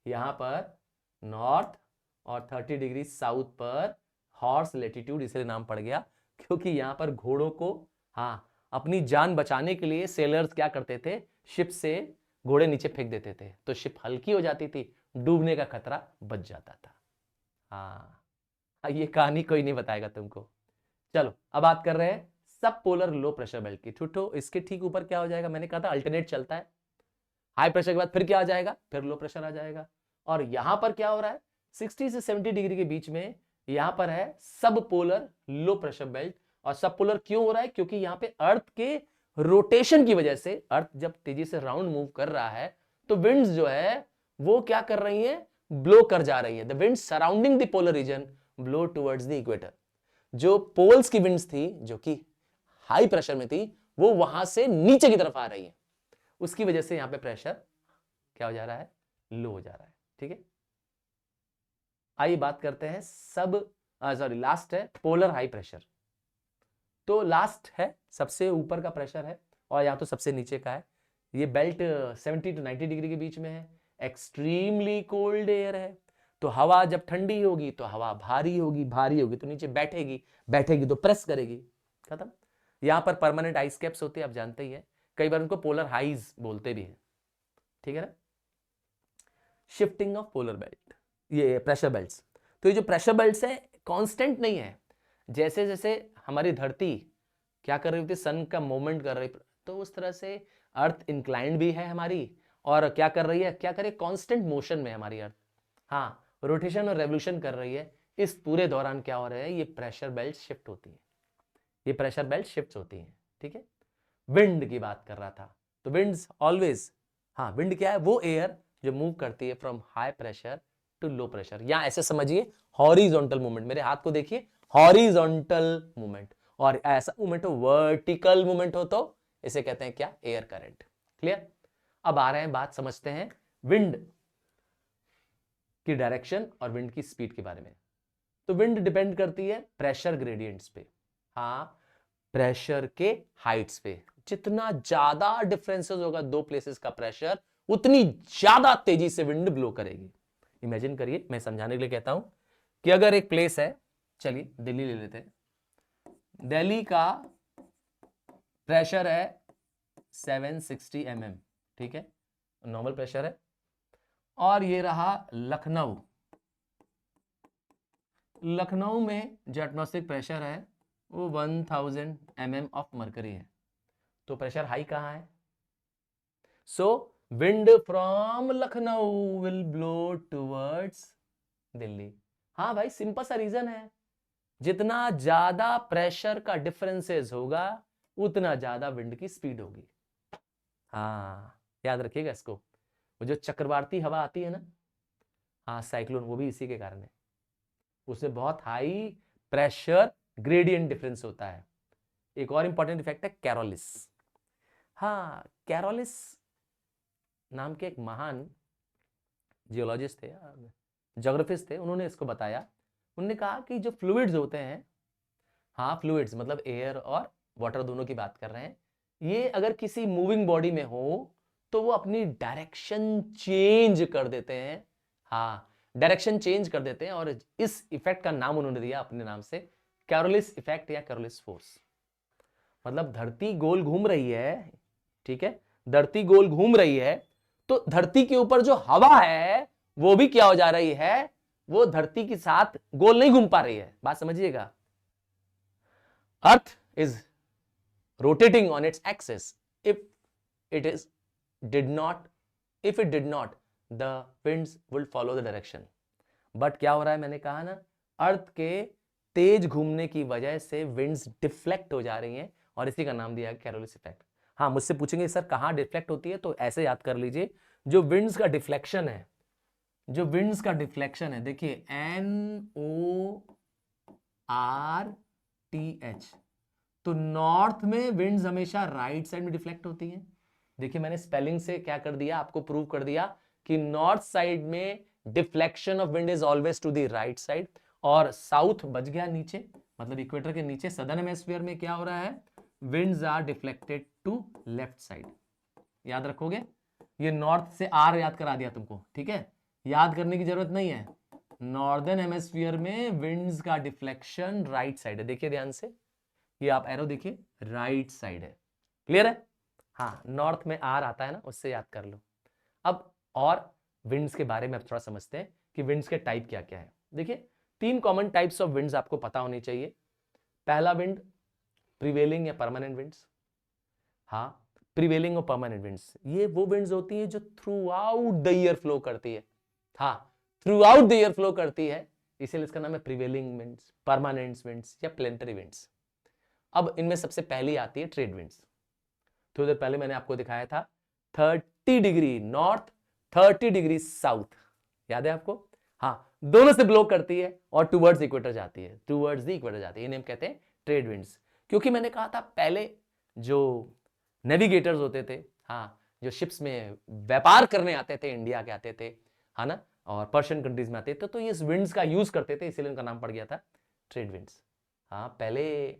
यहां पर नॉर्थ और 30 डिग्री साउथ पर हॉर्स लैटिट्यूड इसलिए नाम पड़ गया, क्योंकि यहां पर घोड़ों को, हाँ अपनी जान बचाने के लिए सेलर्स क्या करते थे, शिप से घोड़े नीचे फेंक देते थे, तो शिप हल्की हो जाती थी, डूबने का खतरा बच जाता था। हाँ ये कहानी कोई नहीं बताएगा तुमको। चलो अब बात कर रहे हैं सब पोलर लो प्रेशर बेल्ट की। ठुठो इसके ठीक ऊपर क्या हो जाएगा, मैंने कहा था अल्टरनेट चलता है, हाई प्रेशर के बाद फिर क्या आ जाएगा, फिर लो प्रेशर आ जाएगा। और यहां पर क्या हो रहा है, 60 से 70 डिग्री के बीच में यहां पर है सब पोलर लो प्रेशर बेल्ट। और सब पोलर क्यों हो रहा है, क्योंकि यहां पे अर्थ के रोटेशन की वजह से, अर्थ जब तेजी से राउंड मूव कर रहा है तो विंड्स जो है वो क्या कर रही है, ब्लो कर जा रही है। The wind surrounding the polar region blow towards the equator. जो पोल्स की विंड्स थी जो कि हाई प्रेशर में थी, वो वहां से नीचे की तरफ आ रही है, उसकी वजह से यहां पे प्रेशर क्या हो जा रहा है, लो हो जा रहा है। ठीक है, आइए बात करते हैं सब, सॉरी लास्ट है पोलर हाई प्रेशर। तो लास्ट है सबसे ऊपर का प्रेशर है और या तो सबसे नीचे का है। ये बेल्ट 70 to 90 डिग्री के बीच में है, एक्सट्रीमली कोल्ड एयर है। तो हवा जब ठंडी होगी तो हवा भारी होगी, भारी होगी तो नीचे बैठेगी, बैठेगी तो प्रेस करेगी, खत्म। यहां पर परमानेंट आइस कैप्स होते हैं, आप जानते ही है, कई बार उनको पोलर हाइज बोलते भी हैं। ठीक है ना। शिफ्टिंग ऑफ पोलर बेल्ट, ये प्रेशर बेल्ट्स, तो ये जो प्रेशर बेल्ट्स है कांस्टेंट नहीं है। जैसे जैसे हमारी धरती क्या कर रही होती है, सन का मूवमेंट कर रही, तो उस तरह से अर्थ इंक्लाइंड भी है हमारी, और क्या कर रही है, क्या करे, कांस्टेंट मोशन में हमारी अर्थ। हाँ, रोटेशन और रेवोल्यूशन कर रही है, इस पूरे दौरान क्या हो रहा है, ये प्रेशर बेल्ट शिफ्ट होती है, ये प्रेशर बेल्ट शिफ्ट होती है, ठीक है। विंड की बात कर रहा था, तो विंड्स ऑलवेज, हाँ विंड क्या है, वो एयर जो मूव करती है from high pressure to low pressure, या ऐसे समझिए हॉरिजॉन्टल मूवमेंट, मेरे हाथ को देखिए, हॉरिजॉन्टल मूवमेंट, और ऐसा मूवमेंट हो, वर्टिकल मूवमेंट हो, तो इसे कहते हैं क्या, एयर करंट। क्लियर। अब आ रहे हैं, बात समझते हैं विंड की डायरेक्शन और विंड की स्पीड के बारे में। तो विंड डिपेंड करती है प्रेशर ग्रेडियंट्स पे, हाँ प्रेशर के हाइट्स पे, जितना ज्यादा डिफरेंसेस होगा दो प्लेसेस का प्रेशर, उतनी ज्यादा तेजी से विंड ब्लो करेगी। इमेजिन करिए, मैं समझाने के लिए कहता हूं कि अगर एक प्लेस है, चलिए दिल्ली ले लेते हैं, दिल्ली का प्रेशर है 760 mm, ठीक है, नॉर्मल प्रेशर है, और ये रहा लखनऊ, लखनऊ में जो एटमॉस्फेरिक प्रेशर है वो 1000 mm ऑफ मरकरी है, तो प्रेशर हाई कहां है, so wind from Lucknow will blow towards Delhi. हाँ भाई, सिंपल सा रीजन है, जितना ज्यादा प्रेशर का डिफरेंसेस होगा उतना ज्यादा विंड की स्पीड होगी। हाँ याद रखिएगा इसको, वो जो चक्रवाती हवा आती है ना, हाँ साइक्लोन, वो भी इसी के कारण है, उसमें बहुत हाई प्रेशर ग्रेडियंट डिफरेंस होता है। एक और इंपॉर्टेंट इफेक्ट है कैरोलिस। हाँ, कैरोलिस नाम के एक महान जियोलॉजिस्ट थे, ज्योग्राफिस्ट थे, उन्होंने इसको बताया। उन्होंने कहा कि जो फ्लूइड्स होते हैं, हाँ फ्लूइड्स मतलब एयर और वाटर दोनों की बात कर रहे हैं, ये अगर किसी मूविंग बॉडी में हो तो वो अपनी डायरेक्शन चेंज कर देते हैं, हाँ डायरेक्शन चेंज कर देते हैं, और इस इफेक्ट का नाम उन्होंने दिया अपने नाम से, कैरोलिस इफेक्ट या कैरोलिस फोर्स। मतलब धरती गोल घूम रही है, ठीक है, धरती गोल घूम रही है, तो धरती के ऊपर जो हवा है वो भी क्या हो जा रही है, वो धरती के साथ गोल नहीं घूम पा रही है, बात समझिएगा। Earth is rotating on its axis. It is did not if it did not, the winds will follow the direction. But क्या हो रहा है, मैंने कहा ना, अर्थ के तेज घूमने की वजह से विंड्स डिफ्लेक्ट हो जा रही हैं, और इसी का नाम दिया है कैरोलिस इफेक्ट। हाँ, मुझसे पूछेंगे सर कहां डिफ्लेक्ट होती है, तो ऐसे याद कर लीजिए, जो विंड्स का डिफ्लेक्शन है, जो विंड्स का डिफ्लेक्शन है, देखिए NORTH, तो नॉर्थ में विंड्स हमेशा राइट साइड में डिफ्लेक्ट होती हैं। देखिए मैंने स्पेलिंग से क्या कर दिया, आपको प्रूव कर दिया कि नॉर्थ साइड में deflection of wind is always to the right side, और साउथ बच गया नीचे, मतलब इक्वेटर के नीचे सदर्न हेमिस्फीयर में क्या हो रहा है, winds are deflected to left side. याद रखोगे, ये नॉर्थ से आर याद करा दिया तुमको, ठीक है, याद करने की जरूरत नहीं है। नॉर्दर्न हेमिस्फीयर में विंड्स का डिफ्लेक्शन राइट साइड है, देखिए ध्यान से, ये आप एरो देखिए, राइट साइड है, क्लियर है। हाँ, नॉर्थ में आर आता है ना, उससे याद कर लो। अब और विंड्स के बारे में अब थोड़ा समझते हैं कि विंड्स के टाइप क्या क्या है। देखिए 3 कॉमन टाइप्स ऑफ विंड्स आपको पता होनी चाहिए। पहला विंड प्रिवेलिंग या परमानेंट विंड्स। हाँ, प्रिवेलिंग और परमानेंट विंड्स, ये वो विंड्स होती है जो through out the year flow करती है। हाँ, through out the year flow करती है, इसीलिए इसका नाम है प्रिवेलिंग विंड्स, परमानेंट विंड्स या प्लेनेटरी विंड्स। अब इनमें सबसे पहली आती है ट्रेड विंड्स। थोड़ी देर पहले मैंने आपको दिखाया था 30 डिग्री नॉर्थ, 30 डिग्री साउथ, याद है आपको। हाँ, दोनों से ब्लो करती है और टुवर्ड्स इक्वेटर जाती है, टुवर्ड्स द इक्वेटर जाती है, इन्हें हम कहते हैं ट्रेड विंड्स। क्योंकि मैंने कहा था पहले जो नेविगेटर्स होते थे, हाँ जो शिप्स में व्यापार करने आते थे, इंडिया के आते थे, है ना, और पर्शियन कंट्रीज में आते थे, तो ये इस विंड्स का यूज करते थे, इसीलिए उनका नाम पड़ गया था ट्रेड विंड्स। हाँ, पहले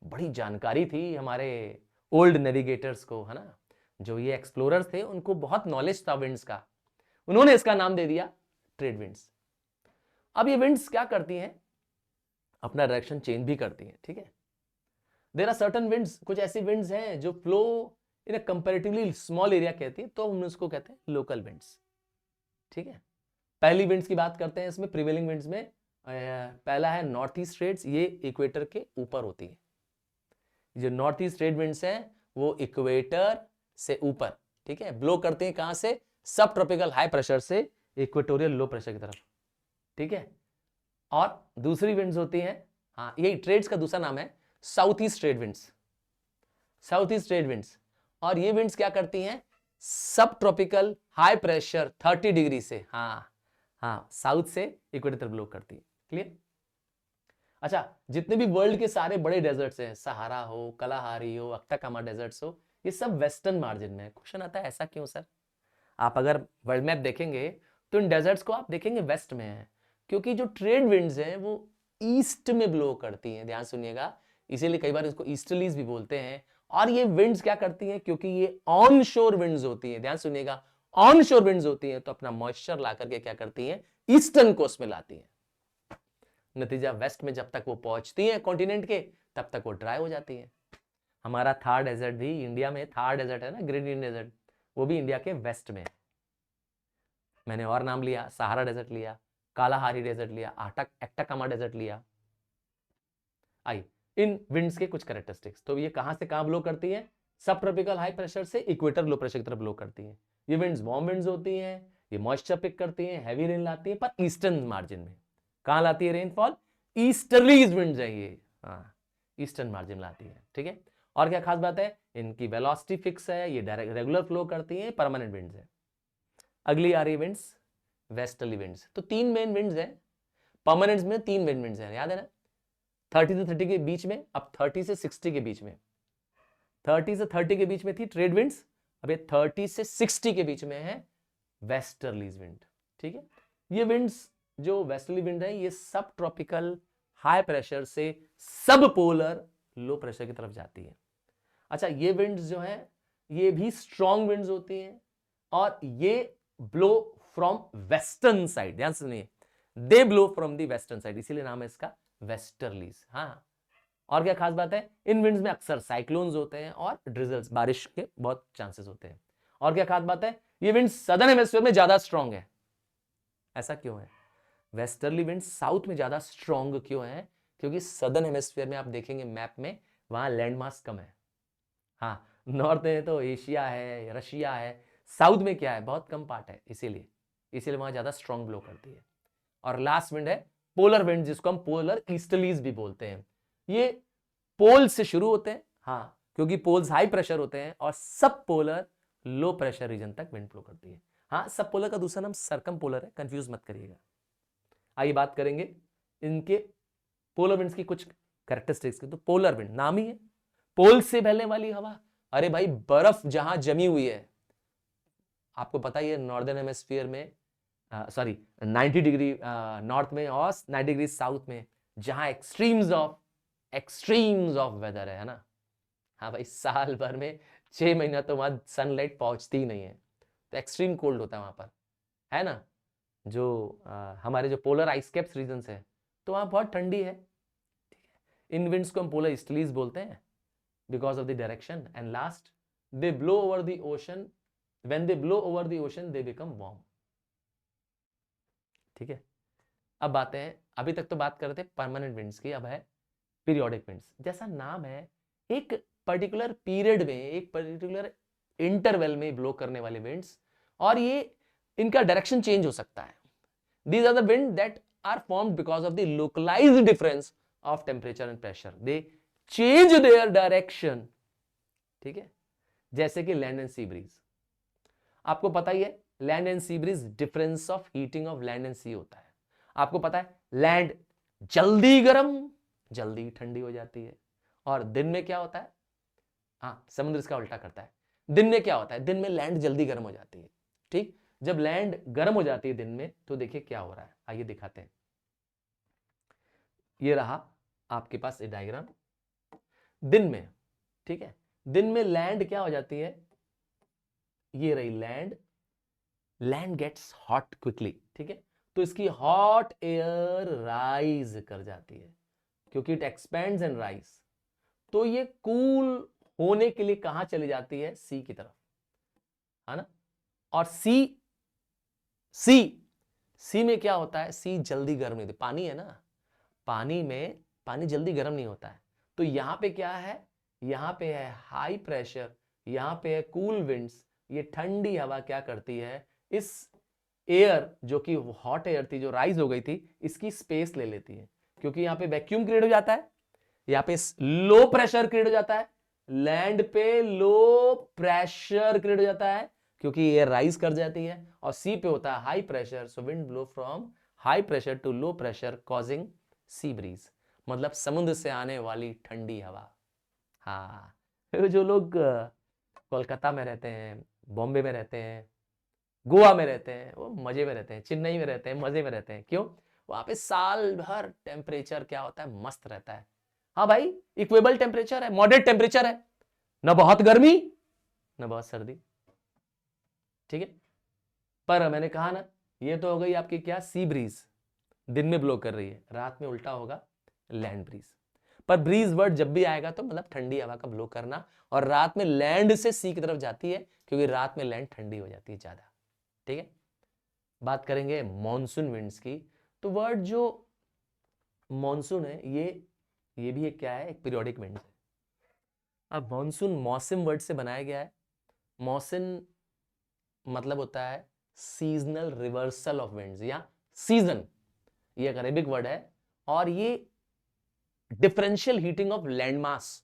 बड़ी जानकारी थी हमारे ओल्ड नेविगेटर्स को, है ना, जो ये एक्सप्लोरर्स थे उनको बहुत नॉलेज था विंड्स का, उन्होंने इसका नाम दे दिया ट्रेड विंड्स। अब ये विंड्स क्या करती हैं, अपना डायरेक्शन चेंज भी करती हैं, ठीक है। देयर आर सर्टेन विंड्स, कुछ ऐसी विंड्स हैं जो flow in a comparatively small area कहती है, तो हम उसको कहते हैं लोकल विंड्स, ठीक है। पहली विंड्स की बात करते हैं, इसमें प्रिवेलिंग विंड्स में पहला है नॉर्थ ईस्ट ट्रेड्स, ये इक्वेटर के ऊपर होती है। जो नॉर्थ ईस्ट ट्रेड विंड्स हैं वो इक्वेटर से ऊपर, ठीक है, ब्लो करते हैं कहां से, सब ट्रॉपिकल हाई प्रेशर से, इक्वेटोरियल लो प्रेशर की तरफ, ठीक है। और दूसरी विंड्स होती हैं, हाँ यही ट्रेड्स का दूसरा नाम है south east trade winds, south east trade winds. और ये विंड्स क्या करती हैं, सब ट्रॉपिकल हाई प्रेशर 30 डिग्री से, हाँ साउथ से इक्वेटर तरफ ब्लो करती है। क्लियर? अच्छा, जितने भी वर्ल्ड के सारे बड़े डेजर्ट्स हैं, सहारा हो, कलाहारी हो, अक्ताकामा डेजर्ट्स हो, ये सब वेस्टर्न मार्जिन में है। क्वेश्चन आता है ऐसा क्यों सर? आप अगर वर्ल्ड मैप देखेंगे तो इन डेजर्ट्स को आप देखेंगे वेस्ट में है, क्योंकि जो ट्रेड विंड्स हैं वो ईस्ट में ब्लो करती हैं, ध्यान सुनिएगा, इसीलिए कई बार इसको ईस्टर्लीज भी बोलते हैं। और ये विंड्स क्या करती हैं, क्योंकि ये ऑन शोर विंड्स होती हैं, ध्यान सुनिएगा, ऑन शोर विंड्स होती हैं, तो अपना मॉइस्चर ला करके क्या करती हैं, ईस्टर्न कोस्ट में लाती हैं। नतीजा वेस्ट में जब तक वो पहुंचती हैं कॉन्टिनेंट के, तब तक वो ड्राई हो जाती हैं। हमारा थार डेजर्ट भी इंडिया में, थार डेजर्ट है ना, ग्रेट इंडियन डेजर्ट, वो भी इंडिया के वेस्ट में है। मैंने और नाम लिया, सहारा डेजर्ट लिया, कालाहारी डेजर्ट लिया, अट्टाकामा डेजर्ट लिया। आई इन विंड्स के कुछ कैरेक्टरिस्टिक्स, तो ये कहां से कहां ब्लो करती है, सब ट्रॉपिकल हाई प्रेशर से इक्वेटर लो प्रेशर की तरफ ब्लो करती है। ये विंड्स वार्म विंड्स होती हैं, ये मॉइस्चर पिक करती हैं, हैवी रेन लाती है, पर ईस्टर्न मार्जिन में। कहां लाती है रेनफॉल, ईस्टर्लीज विंड्स है ये, हाँ ईस्टर्न मार्जिन लाती है, ठीक है। और क्या खास बात है, इनकी वेलोसिटी फिक्स है, ये डायरेक्ट रेगुलर फ्लो करती है, परमानेंट विंड्स है। अगली आ रही विंड्स, वेस्टर्ली विंड्स। तो तीन मेन विंड्स हैं परमानेंट्स में, तीन मेन विंड्स हैं, याद है ना, 30 से 30 के बीच में, अब 30 से 60 के बीच में, 30 से 30 के बीच में थी ट्रेड विंड्स, अब ये 30 से 60 के बीच में है वेस्टर्लीज विंड, ठीक है। ये विंड्स जो वेस्टर्ली विंड है, ये सब ट्रॉपिकल हाई प्रेशर से सब पोलर लो प्रेशर की तरफ जाती है। अच्छा, ये विंड्स जो है ये भी स्ट्रॉन्ग विंड्स होती हैं, और ये ब्लो फ्रॉम वेस्टर्न साइड, ध्यान सुनिए, they blow from the western side, इसीलिए नाम है इसका वेस्टर्लीज। हाँ, और क्या खास बात है, इन विंड्स में अक्सर साइक्लोन्स होते हैं और ड्रिजल्स, बारिश के बहुत चांसेस होते हैं। और क्या खास बात है, ये विंड सदर्न हेमिस्फीयर में ज्यादा स्ट्रॉन्ग है। ऐसा क्यों है, वेस्टर्ली विंड साउथ में ज्यादा स्ट्रॉन्ग क्यों है, क्योंकि सदर्न हेमिस्फीयर में आप देखेंगे मैप में, वहां लैंड मास कम है। हाँ, नॉर्थ में तो एशिया है, रशिया है, साउथ में क्या है, बहुत कम पार्ट है, इसीलिए वहां ज्यादा स्ट्रॉन्ग ब्लो करती है। और लास्ट विंड है पोलर विंड, जिसको हम पोलर ईस्टर्लीज भी बोलते हैं। ये पोल से शुरू होते हैं, हाँ क्योंकि पोल्स हाई प्रेशर होते हैं, और सब पोलर लो प्रेशर रीजन तक विंड फ्लो करती है। हाँ, सब पोलर का दूसरा नाम सरकम पोलर है, कंफ्यूज मत करिएगा। आइए बात करेंगे इनके पोलर विंड्स की कुछ कैरेक्टरिस्टिक्स की। तो पोलर विंड नाम ही है, पोल से बहने वाली हवा। अरे भाई, बर्फ जहां जमी हुई है, आपको पता ही है नॉर्दर्न हेमिस्फीयर में, सॉरी 90 डिग्री नॉर्थ में और 90 डिग्री साउथ में, जहां एक्सट्रीम्स ऑफ वेदर है ना। हाँ भाई, साल भर में 6 महीना तो वहां सनलाइट पहुंचती ही नहीं है, तो एक्सट्रीम कोल्ड होता है वहां पर, है ना। जो हमारे जो पोलर आइस कैप्स रीजन्स है, तो वहां बहुत ठंडी है। इन विंड्स को हम पोलर ईस्टर्लीज बोलते हैं because of the direction. And last, they blow over the ocean, when they blow over the ocean they become warm, ठीक है। अब आते हैं, अभी तक तो बात कर रहे थे परमानेंट विंड्स की, अब है पीरियोडिक विंड्स। जैसा नाम है, एक पर्टिकुलर पीरियड में, एक पर्टिकुलर इंटरवल में ब्लो करने वाले विंड्स, और ये इनका डायरेक्शन चेंज हो सकता है। These are the wind that are formed because of the localised difference of temperature and pressure, they change their direction, ठीक है। जैसे कि लैंड एंड सी ब्रीज, आपको पता ही है land and sea breeze difference of heating of land and sea होता है। आपको पता है लैंड जल्दी गर्म जल्दी ठंडी हो जाती है, और दिन में क्या होता है, हाँ समुद्र इसका उल्टा करता है। दिन में क्या होता है, दिन में लैंड जल्दी गर्म हो जाती है, ठीक। जब लैंड गर्म हो जाती है दिन में, तो देखिए क्या हो रहा है, आइए दिखाते हैं। ये रहा आपके पास ये डायग्राम दिन में, ठीक है। दिन में लैंड क्या हो जाती है, ये रही लैंड गेट्स हॉट क्विकली, ठीक है। तो इसकी हॉट एयर राइज कर जाती है, क्योंकि इट एक्सपेंड्स एंड राइज, तो ये कूल होने के लिए कहां चली जाती है, सी की तरफ, है ना। और सी में क्या होता है, सी जल्दी गर्म नहीं होती, पानी है ना, पानी जल्दी गर्म नहीं होता है। तो यहां पे क्या है, यहां पे है हाई प्रेशर, यहां पे है कूल विंड्स, ये ठंडी हवा क्या करती है, इस एयर जो कि हॉट एयर थी, जो राइज हो गई थी, इसकी स्पेस ले लेती है, क्योंकि यहां पे वैक्यूम क्रिएट हो जाता है, यहां पे लो प्रेशर क्रिएट हो जाता है, लैंड पे लो प्रेशर क्रिएट हो जाता है क्योंकि एयर राइज कर जाती है, और सी पे होता है high pressure, so wind blow from high pressure to low pressure causing sea breeze, मतलब समुद्र से आने वाली ठंडी हवा। हाँ, जो लोग कोलकाता में रहते हैं, बॉम्बे में रहते हैं, गोवा में रहते हैं, वो मजे में रहते हैं, चेन्नई में रहते हैं, मजे में रहते हैं। क्यों? वहां पे साल भर टेम्परेचर क्या होता है, मस्त रहता है। हाँ भाई, इक्वेबल टेम्परेचर है, मॉडरेट टेम्परेचर है, ना बहुत गर्मी ना बहुत सर्दी, ठीक है। पर मैंने कहा ना, ये तो हो गई आपकी क्या, सी ब्रीज, दिन में ब्लो कर रही है, रात में उल्टा होगा लैंड ब्रीज। पर ब्रीज वर्ड जब भी आएगा तो मतलब ठंडी हवा का ब्लो करना, और रात में लैंड से सी की तरफ जाती है, क्योंकि रात में लैंड ठंडी हो जाती है ज्यादा, ठीक है। बात करेंगे मॉनसून विंड्स की, तो वर्ड जो मॉनसून है, ये भी एक क्या है, एक पीरियोडिक विंड है। अब मॉनसून मौसम वर्ड से बनाया गया है। मौसम मतलब होता है सीजनल रिवर्सल ऑफ विंड्स, या सीजन, ये एक अरेबिक वर्ड है, और ये differential heating of land mass,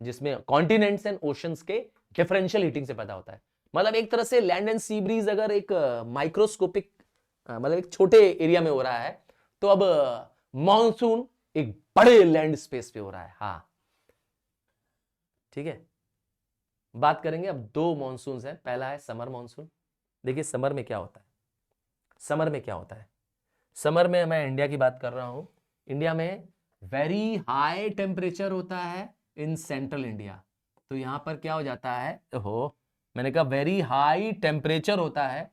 जिसमें कॉन्टिनेंट्स एंड ओशंस के डिफरेंशियल हीटिंग से पैदा होता है। मतलब एक तरह से लैंड एंड सी ब्रीज अगर एक माइक्रोस्कोपिक मतलब एक छोटे एरिया में हो रहा है, तो अब मॉनसून एक बड़े लैंड स्पेस पे हो रहा है। हाँ, ठीक है। बात करेंगे अब दो मॉनसून हैं। पहला है समर मॉनसून। देखिए समर में क्या होता है, समर में क्या होता है, समर में मैं इंडिया की बात कर रहा हूं। इंडिया में वेरी हाई टेम्परेचर होता है इन सेंट्रल इंडिया। तो यहां पर क्या हो जाता है, हो मैंने कहा वेरी हाई टेम्परेचर होता है,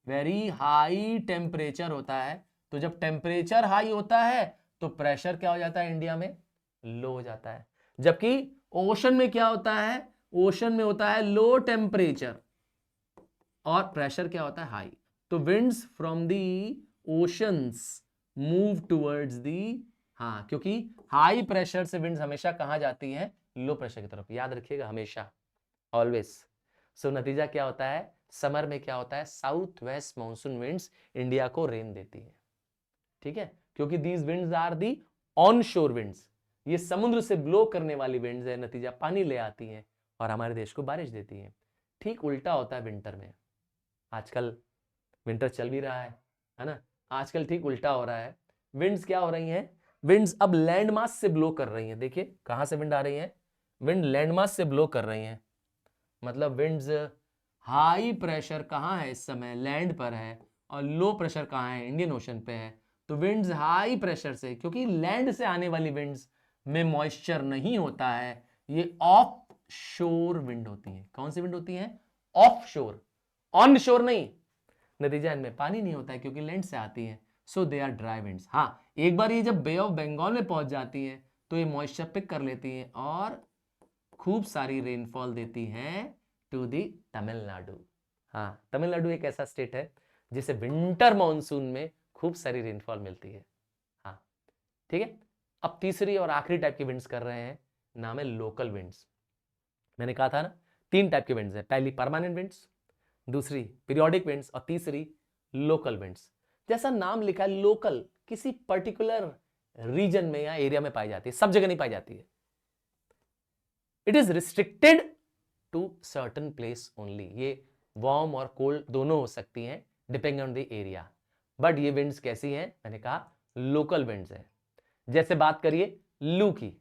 वेरी हाई टेम्परेचर होता है। तो जब टेम्परेचर हाई होता है तो प्रेशर क्या हो जाता है इंडिया में, लो हो जाता है। जबकि ओशन में क्या होता है, ओशन में होता है लो टेम्परेचर और प्रेशर क्या होता है, हाई। तो winds from the oceans move towards the, हाँ, क्योंकि हाई प्रेशर से विंड्स हमेशा कहां जाती है, लो प्रेशर की तरफ, याद रखिएगा हमेशा, ऑलवेज। सो नतीजा क्या होता है, समर में क्या होता है, south west monsoon winds India को रेन देती है, ठीक है, क्योंकि these winds are the onshore winds, ये समुद्र से ब्लो करने वाली विंड्स है, नतीजा पानी ले आती है और हमारे देश को बारिश देती है। ठीक उल्टा होता है विंटर में। आजकल विंटर चल भी रहा है ना, आजकल ठीक उल्टा हो रहा है। विंड्स क्या हो रही हैं, विंड्स अब लैंड मास से ब्लो कर रही हैं। देखिए कहां से विंड आ रही है, विंड लैंड मास से ब्लो कर रही हैं, मतलब विंड्स हाई प्रेशर कहां है इस समय, लैंड पर है, और लो प्रेशर कहां है, इंडियन ओशन पे है। तो विंड्स हाई प्रेशर से, क्योंकि लैंड से आने वाली विंड्स में मॉइस्चर नहीं होता है, ये ऑफ शोर विंड होती है। कौन सी विंड होती है, ऑफ शोर, ऑन शोर नहीं। नतीजा इनमें पानी नहीं होता है क्योंकि लैंड से आती है, सो दे आर ड्राई विंड्स। हाँ, एक बार ये जब बे ऑफ बंगाल में पहुंच जाती हैं तो ये मॉइस्चर पिक कर लेती हैं और खूब सारी रेनफॉल देती हैं टू दी तमिलनाडु। हाँ, तमिलनाडु एक ऐसा स्टेट है जिसे विंटर मॉनसून में खूब सारी रेनफॉल मिलती है। हाँ, ठीक है। अब तीसरी और आखिरी टाइप की विंड्स कर रहे हैं, नाम है लोकल विंड्स। मैंने कहा था ना, तीन टाइप के विंड्स है, पहली परमानेंट विंड्स, दूसरी पीरियोडिक विंड्स और तीसरी लोकल विंड्स। जैसा नाम लिखा है, लोकल, किसी पर्टिकुलर रीजन में या एरिया में पाई जाती है, सब जगह नहीं पाई जाती है। It is restricted to certain place only. ये वार्म और कोल्ड दोनों हो सकती हैं depending on the area. But ये विंड्स कैसी हैं, मैंने कहा लोकल विंड्स है। जैसे बात करिए लू की।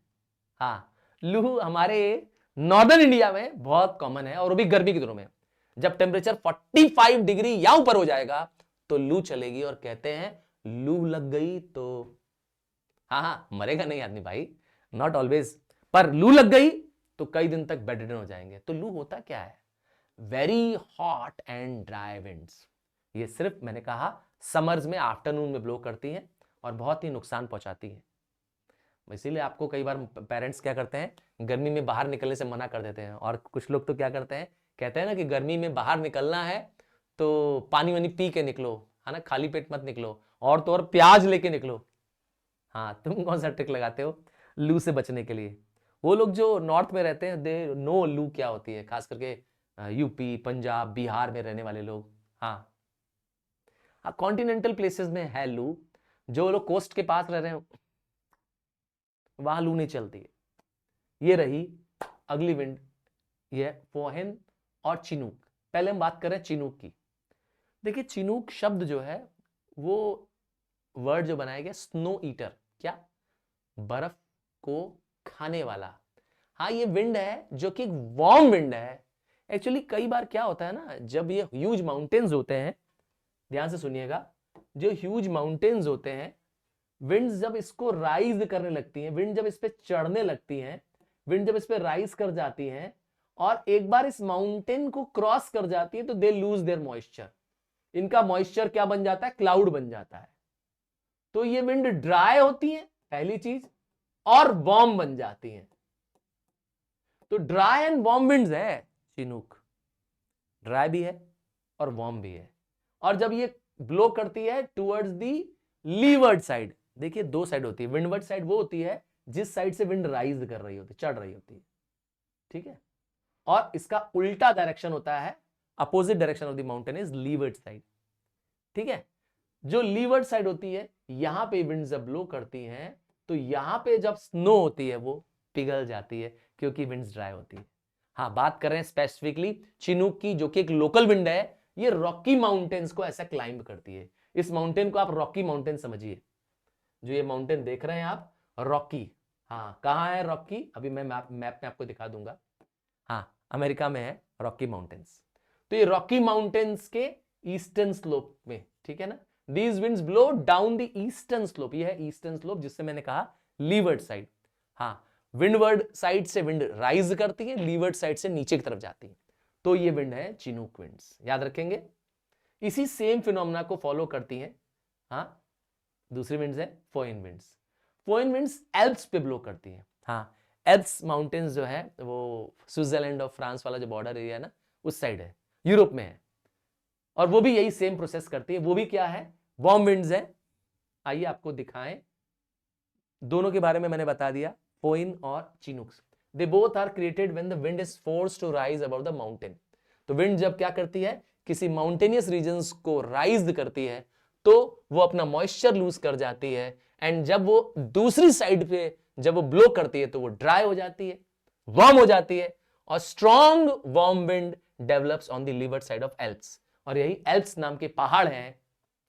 हाँ, लू हमारे नॉर्दर्न इंडिया में बहुत कॉमन है, और वो भी गर्मी के दिनों में। जब टेम्परेचर 45 डिग्री या ऊपर हो जाएगा तो लू चलेगी, और कहते हैं लू लग गई तो, हाँ, मरेगा नहीं आदमी भाई, नॉट ऑलवेज, पर लू लग गई तो कई दिन तक बेडरिडन हो जाएंगे। तो लू होता क्या है, very hot and dry winds. ये सिर्फ मैंने कहा समर्स में आफ्टरनून में ब्लो करती हैं और बहुत ही नुकसान पहुंचाती है। इसीलिए आपको कई बार पेरेंट्स क्या करते हैं, गर्मी में बाहर निकलने से मना कर देते हैं, और कुछ लोग तो क्या करते हैं, कहते हैं ना कि गर्मी में बाहर निकलना है तो पानी वानी पी के निकलो, है ना, खाली पेट मत निकलो, और तो और प्याज लेके निकलो। हाँ, तुम कौन सा ट्रिक लगाते हो लू से बचने के लिए? वो लोग जो नॉर्थ में रहते हैं दे नो लू क्या होती है, खास करके यूपी, पंजाब, बिहार में रहने वाले लोग। हाँ, हाँ, कॉन्टिनेंटल प्लेसेस में है लू, जो लोग कोस्ट के पास रह रहे हैं वहां लू नहीं चलती है। ये रही अगली विंड, ये फोहेन और चिनूक। पहले हम बात कर रहे हैं चिनूक की। देखिए चिनूक शब्द जो है वो वर्ड जो बनाया गया स्नो ईटर, क्या, बर्फ को खाने वाला। हाँ ये विंड है जो कि एक वार्म विंड है। एक्चुअली कई बार क्या होता है ना, जब ये ह्यूज माउंटेन्स होते हैं, ध्यान से सुनिएगा, जो ह्यूज माउंटेन्स होते हैं, विंड जब इसको राइज करने लगती हैं, विंड जब इस पे चढ़ने लगती हैं, विंड जब इस पे राइज कर जाती हैं और एक बार इस माउंटेन को क्रॉस कर जाती है तो दे लूज देयर मॉइस्चर। इनका मॉइस्चर क्या बन जाता है, क्लाउड बन जाता है। तो ये विंड ड्राई होती है पहली चीज, और वार्म बन जाती हैं। तो ड्राई एंड वार्म विंड्स है चिनूक, ड्राई भी है और वार्म भी है। और जब ये ब्लो करती है टुवर्ड्स दी लीवर्ड साइड, देखिए दो साइड होती है, विंडवर्ड साइड वो होती है जिस साइड से विंड राइज कर रही होती है, चढ़ रही होती है, ठीक है। और इसका उल्टा डायरेक्शन होता है, opposite direction of the mountain is levered side, ठीक है। जो लीवर्ड साइड होती है, यहां पे विंड जब ब्लो करती हैं तो यहां पे जब स्नो होती है वो पिघल जाती है क्योंकि विंड्स ड्राई होती है। हाँ, बात कर रहे हैं स्पेसिफिकली चिनूक की, जो कि एक लोकल विंड है। ये रॉकी माउंटेन्स को ऐसा क्लाइंब करती है। इस माउंटेन को आप रॉकी माउंटेन समझिए, जो ये माउंटेन देख रहे हैं आप, रॉकी। हाँ, कहां है रॉकी, अभी मैं मैप में आपको दिखा दूंगा। हाँ, अमेरिका में है रॉकी माउंटेन्स। तो ये रॉकी माउंटेन्स के ईस्टर्न स्लोप में, ठीक है ना। These winds blow down the eastern slope, ये है ईस्टर्न स्लोप जिससे मैंने कहा लीवर्ड साइड। हाँ, विंडवर्ड साइड से विंड राइज करती है, लीवर्ड साइड से नीचे की तरफ जाती है। तो ये विंड है चिनूक विंड्स, याद रखेंगे। इसी सेम फिनोमेना को फॉलो करती हैं हाँ दूसरी विंड्स है फोइन विंड्स। फोइन विंड्स एल्प्स पे ब्लो करती हैं। हाँ, एल्प्स माउंटेन्स जो है वो स्विट्जरलैंड और फ्रांस वाला जो बॉर्डर एरिया है ना, उस साइड है, यूरोप में है। और वो भी यही सेम प्रोसेस करती है। वो भी क्या है, वार्म विंड्स है। आइए आपको दिखाएं, दोनों के बारे में मैंने बता दिया, फोइन और Chinooks. They both are created when the wind is forced to rise above the mountain. तो विंड जब क्या करती है, किसी माउंटेनियस रीजन्स को राइज करती है तो वो अपना मॉइस्चर लूज कर जाती है, एंड जब वो दूसरी साइड पे जब वो ब्लो करती है तो वो ड्राई हो जाती है, वार्म हो जाती है, और strong warm wind develops on the levered side of Alps. और यही एल्प्स नाम के पहाड़ हैं,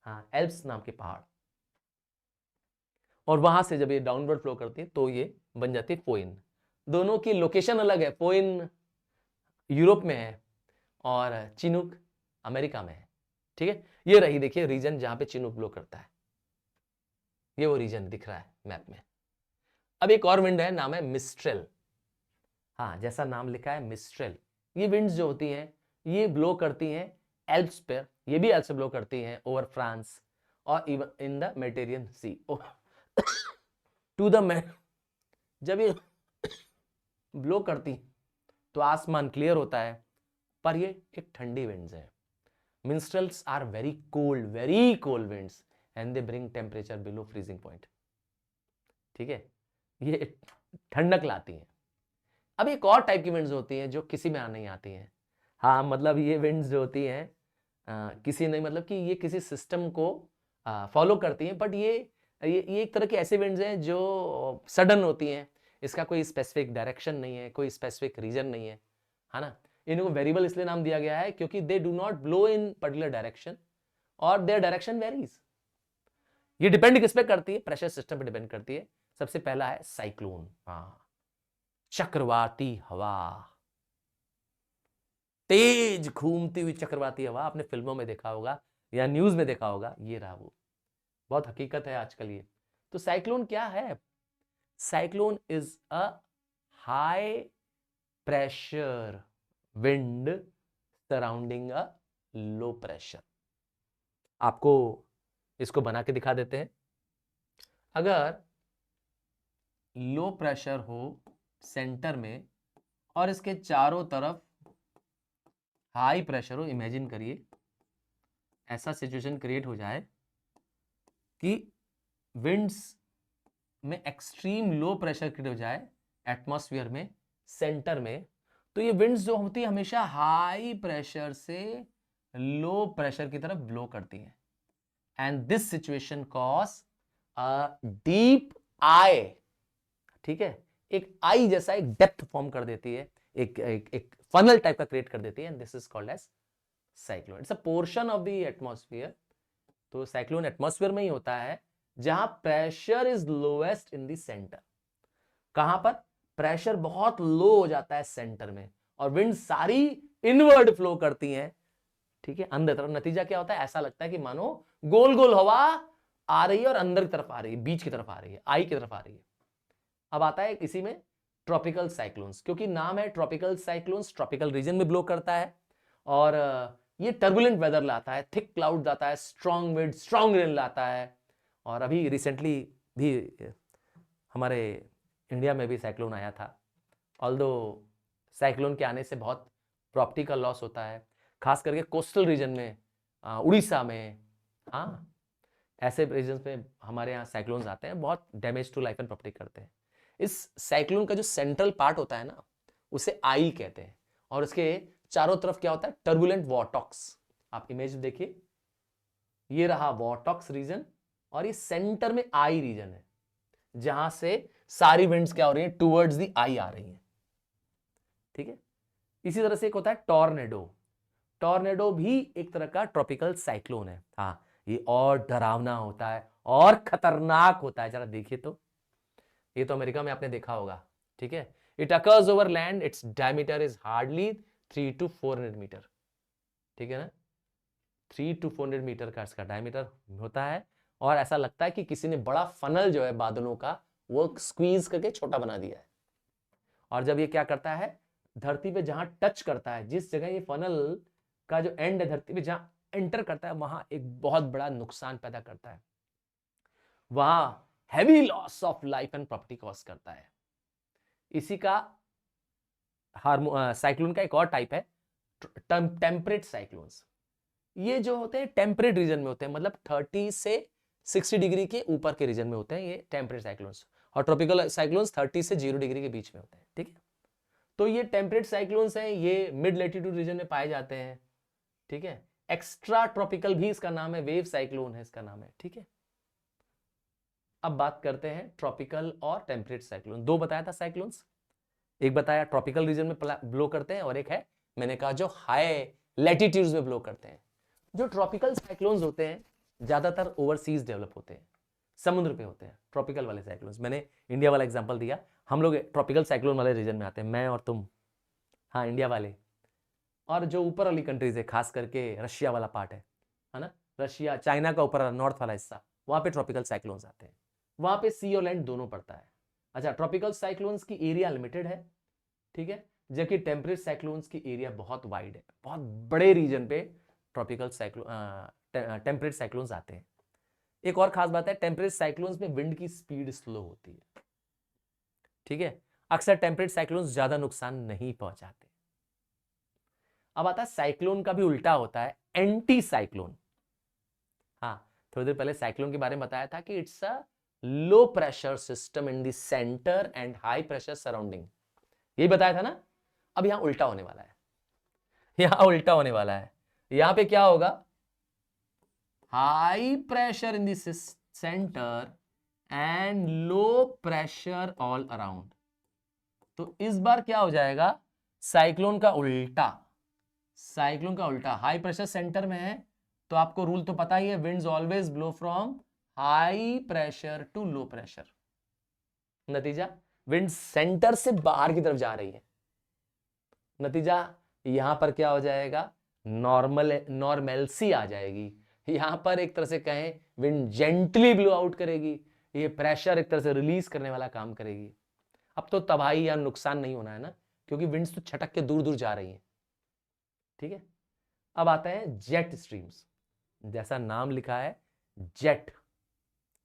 हाँ एल्प्स नाम के पहाड़। और वहां से जब ये डाउनवर्ड फ्लो करती है तो ये बन जाती है फोइन। दोनों की लोकेशन अलग है, फोइन यूरोप में है और चिनूक अमेरिका में है, ठीक है। ये रही देखिए रीजन जहां पे चिनूक ब्लो करता है, ये वो रीजन दिख रहा है मैप में। अब एक और विंड है, नाम है मिस्ट्रेल। हाँ, जैसा नाम लिखा है मिस्ट्रेल। ये विंड्स जो होती हैं ये ब्लो करती हैं एल्प्स पे, ये भी एल्प्स ब्लो करती हैं ओवर फ्रांस और even in the Mediterranean sea to the जब ये ब्लो करती तो आसमान क्लियर होता है, पर ये एक ठंडी विंड्स है। Mistrals are very cold winds and they bring temperature below freezing point, ठीक है। ये ठंडक लाती हैं। अब एक और टाइप की विंड्स होती हैं जो किसी में नहीं आती हैं। हाँ, मतलब ये विंड्स जो होती हैं किसी नहीं, मतलब कि ये किसी सिस्टम को फॉलो करती हैं, बट ये एक तरह की ऐसे विंड्स हैं जो सडन होती हैं। इसका कोई स्पेसिफिक डायरेक्शन नहीं है, कोई स्पेसिफिक रीजन नहीं है ना। इनको वेरिएबल इसलिए नाम दिया गया है क्योंकि they do not blow in particular direction और देयर डायरेक्शन वेरीज। ये डिपेंड किस पे करती है, प्रेशर सिस्टम पे डिपेंड करती है। सबसे पहला है साइक्लोन, हाँ चक्रवाती हवा, तेज घूमती हुई चक्रवाती हवा। आपने फिल्मों में देखा होगा या न्यूज में देखा होगा, ये रहा वो, बहुत हकीकत है आजकल ये। तो साइक्लोन क्या है, cyclone is a high pressure wind surrounding a low pressure. आपको इसको बना के दिखा देते हैं। अगर लो प्रेशर हो सेंटर में और इसके चारों तरफ हाई प्रेशर हो, इमेजिन करिए ऐसा सिचुएशन क्रिएट हो जाए कि विंड्स में एक्सट्रीम लो प्रेशर क्रिएट हो जाए एटमॉस्फेयर में सेंटर में, तो ये विंड्स जो होती है हमेशा हाई प्रेशर से लो प्रेशर की तरफ ब्लो करती हैं। And this situation cause a deep आई, ठीक है, एक आई जैसा एक डेप्थ फॉर्म कर देती है, एक फनल टाइप का क्रिएट कर देती है, and this is called as cyclone. It's a portion of the atmosphere. तो साइक्लोन एटमॉस्फेयर में ही होता है जहां pressure is lowest in the centre. कहां पर प्रेशर बहुत लो हो जाता है सेंटर में, और विंड सारी इनवर्ड फ्लो करती हैं, ठीक है, अंदर तरफ। नतीजा क्या होता है, ऐसा लगता है कि मानो गोल गोल हवा आ रही है और अंदर की तरफ आ रही है, बीच की तरफ आ रही है, आई की तरफ आ रही है। अब आता है इसी में ट्रॉपिकल साइक्लोन्स, क्योंकि नाम है ट्रॉपिकल साइक्लोन्स, ट्रॉपिकल रीजन में ब्लो करता है, और ये टर्बुलेंट वेदर लाता है, थिक क्लाउड लाता है, स्ट्रॉन्ग विंड, स्ट्रॉन्ग रेन लाता है। और अभी रिसेंटली भी हमारे इंडिया में भी साइक्लोन आया था। ऑल्दो साइक्लोन के आने से बहुत प्रॉपर्टी का लॉस होता है, खास करके कोस्टल रीजन में, उड़ीसा में, हाँ, ऐसे रीजन में हमारे यहाँ साइक्लोन्स आते हैं, बहुत damage to life and property करते हैं। इस साइक्लोन का जो सेंट्रल पार्ट होता है ना, उसे आई कहते हैं, और उसके चारों तरफ क्या होता है, टर्बुलेंट वॉर्टॉक्स। आप इमेज देखिए, ये रहा वॉर्टॉक्स रीजन, और ये सेंटर में आई रीजन है, जहां से सारी विंड्स क्या हो रही है, टुवर्ड्स द आई आ रही है, ठीक है। इसी तरह से एक होता है टॉर्नेडो। टॉर्नेडो भी एक तरह का ट्रॉपिकल साइक्लोन है। हाँ, ये और डरावना होता है और खतरनाक होता है, जरा देखिए तो। ये तो अमेरिका में आपने देखा होगा, ठीक है। It occurs over land, it's diameter is hardly 3 to 400 metre, ठीक है ना। 3 to 400 मीटर का इसका डायमीटर होता है, और ऐसा लगता है कि किसी ने बड़ा फनल जो है बादलों का, वो स्क्वीज करके छोटा बना दिया है। और जब ये क्या करता है, धरती पे जहां टच करता है, जिस जगह ये फनल का जो एंड है धरती पे जहां एंटर करता है, वहां एक बहुत बड़ा नुकसान पैदा करता है, वहां heavy loss of life and property cause करता है। इसी का साइक्लोन का एक और टाइप है टेम्परेट साइक्लोन्स। ये जो होते हैं टेम्परेट रीजन में होते हैं, मतलब 30 से 60 डिग्री के ऊपर के रीजन में होते हैं ये टेम्परेट साइक्लोन्स, और ट्रॉपिकल साइक्लोन्स 30 से 0 डिग्री के बीच में होते हैं, ठीक है। तो ये टेम्परेट साइक्लोन्स हैं, ये मिड लैटिट्यूड रीजन में पाए जाते हैं, ठीक है। एक्स्ट्रा ट्रॉपिकल भी इसका नाम है, वेव साइक्लोन है इसका नाम है, ठीक है। अब बात करते हैं ट्रॉपिकल और टेम्परेट साइक्लोन। दो बताया था साइक्लोन्स, एक बताया ट्रॉपिकल रीजन में ब्लो करते हैं, और एक है मैंने कहा जो हाई लैटिट्यूड्स में ब्लो करते हैं। जो ट्रॉपिकल साइक्लोन्स होते हैं ज्यादातर ओवरसीज डेवलप होते हैं, समुद्र पे होते हैं ट्रॉपिकल वाले साइक्लोन्स। मैंने इंडिया वाला एग्जांपल दिया, हम लोग ट्रॉपिकल साइक्लोन वाले रीजन में आते हैं, मैं और तुम, हाँ, इंडिया वाले। और जो ऊपर वाली कंट्रीज है, खास करके रशिया वाला पार्ट है ना, रशिया चाइना का ऊपर नॉर्थ वाला हिस्सा, वहां पे ट्रॉपिकल साइक्लोन्स आते हैं, वहां पे सी और लैंड दोनों पड़ता है। अच्छा, ट्रॉपिकल साइक्लोन्स की एरिया लिमिटेड है, ठीक है, जबकि टेम्परेट साइक्लोन्स की एरिया बहुत वाइड है, बहुत बड़े रीजन पे ट्रॉपिकल टेम्परेट साइक्लोन्स आते हैं। एक और खास बात है, टेम्परेट साइक्लोन्स में विंड की स्पीड स्लो होती है, ठीक है। अक्सर टेम्परेट साइक्लोन्स ज्यादा नुकसान नहीं पहुंचाते। अब आता है साइक्लोन का भी उल्टा होता है, एंटी साइक्लोन। हाँ, थोड़ी देर पहले साइक्लोन के बारे में बताया था कि it's a low pressure system in the centre and high pressure surrounding, यही बताया था ना। अब यहां उल्टा होने वाला है, यहां उल्टा होने वाला है। यहां पे क्या होगा, high pressure in the centre and low pressure all around. तो इस बार क्या हो जाएगा, साइक्लोन का उल्टा। साइक्लोन का उल्टा, हाई प्रेशर सेंटर में है, तो आपको रूल तो पता ही है, winds always blow from high pressure to low pressure. नतीजा, विंड सेंटर से बाहर की तरफ जा रही है, नतीजा यहां पर क्या हो जाएगा, नॉर्मलसी आ जाएगी। यहां पर एक तरह से कहें, विंड जेंटली ब्लो आउट करेगी, ये प्रेशर एक तरह से रिलीज करने वाला काम करेगी। अब तो तबाही या नुकसान नहीं होना है ना, क्योंकि विंड्स तो छटक के दूर दूर जा रही हैं, ठीक है। अब आता है जेट स्ट्रीम्स, जैसा नाम लिखा है जेट,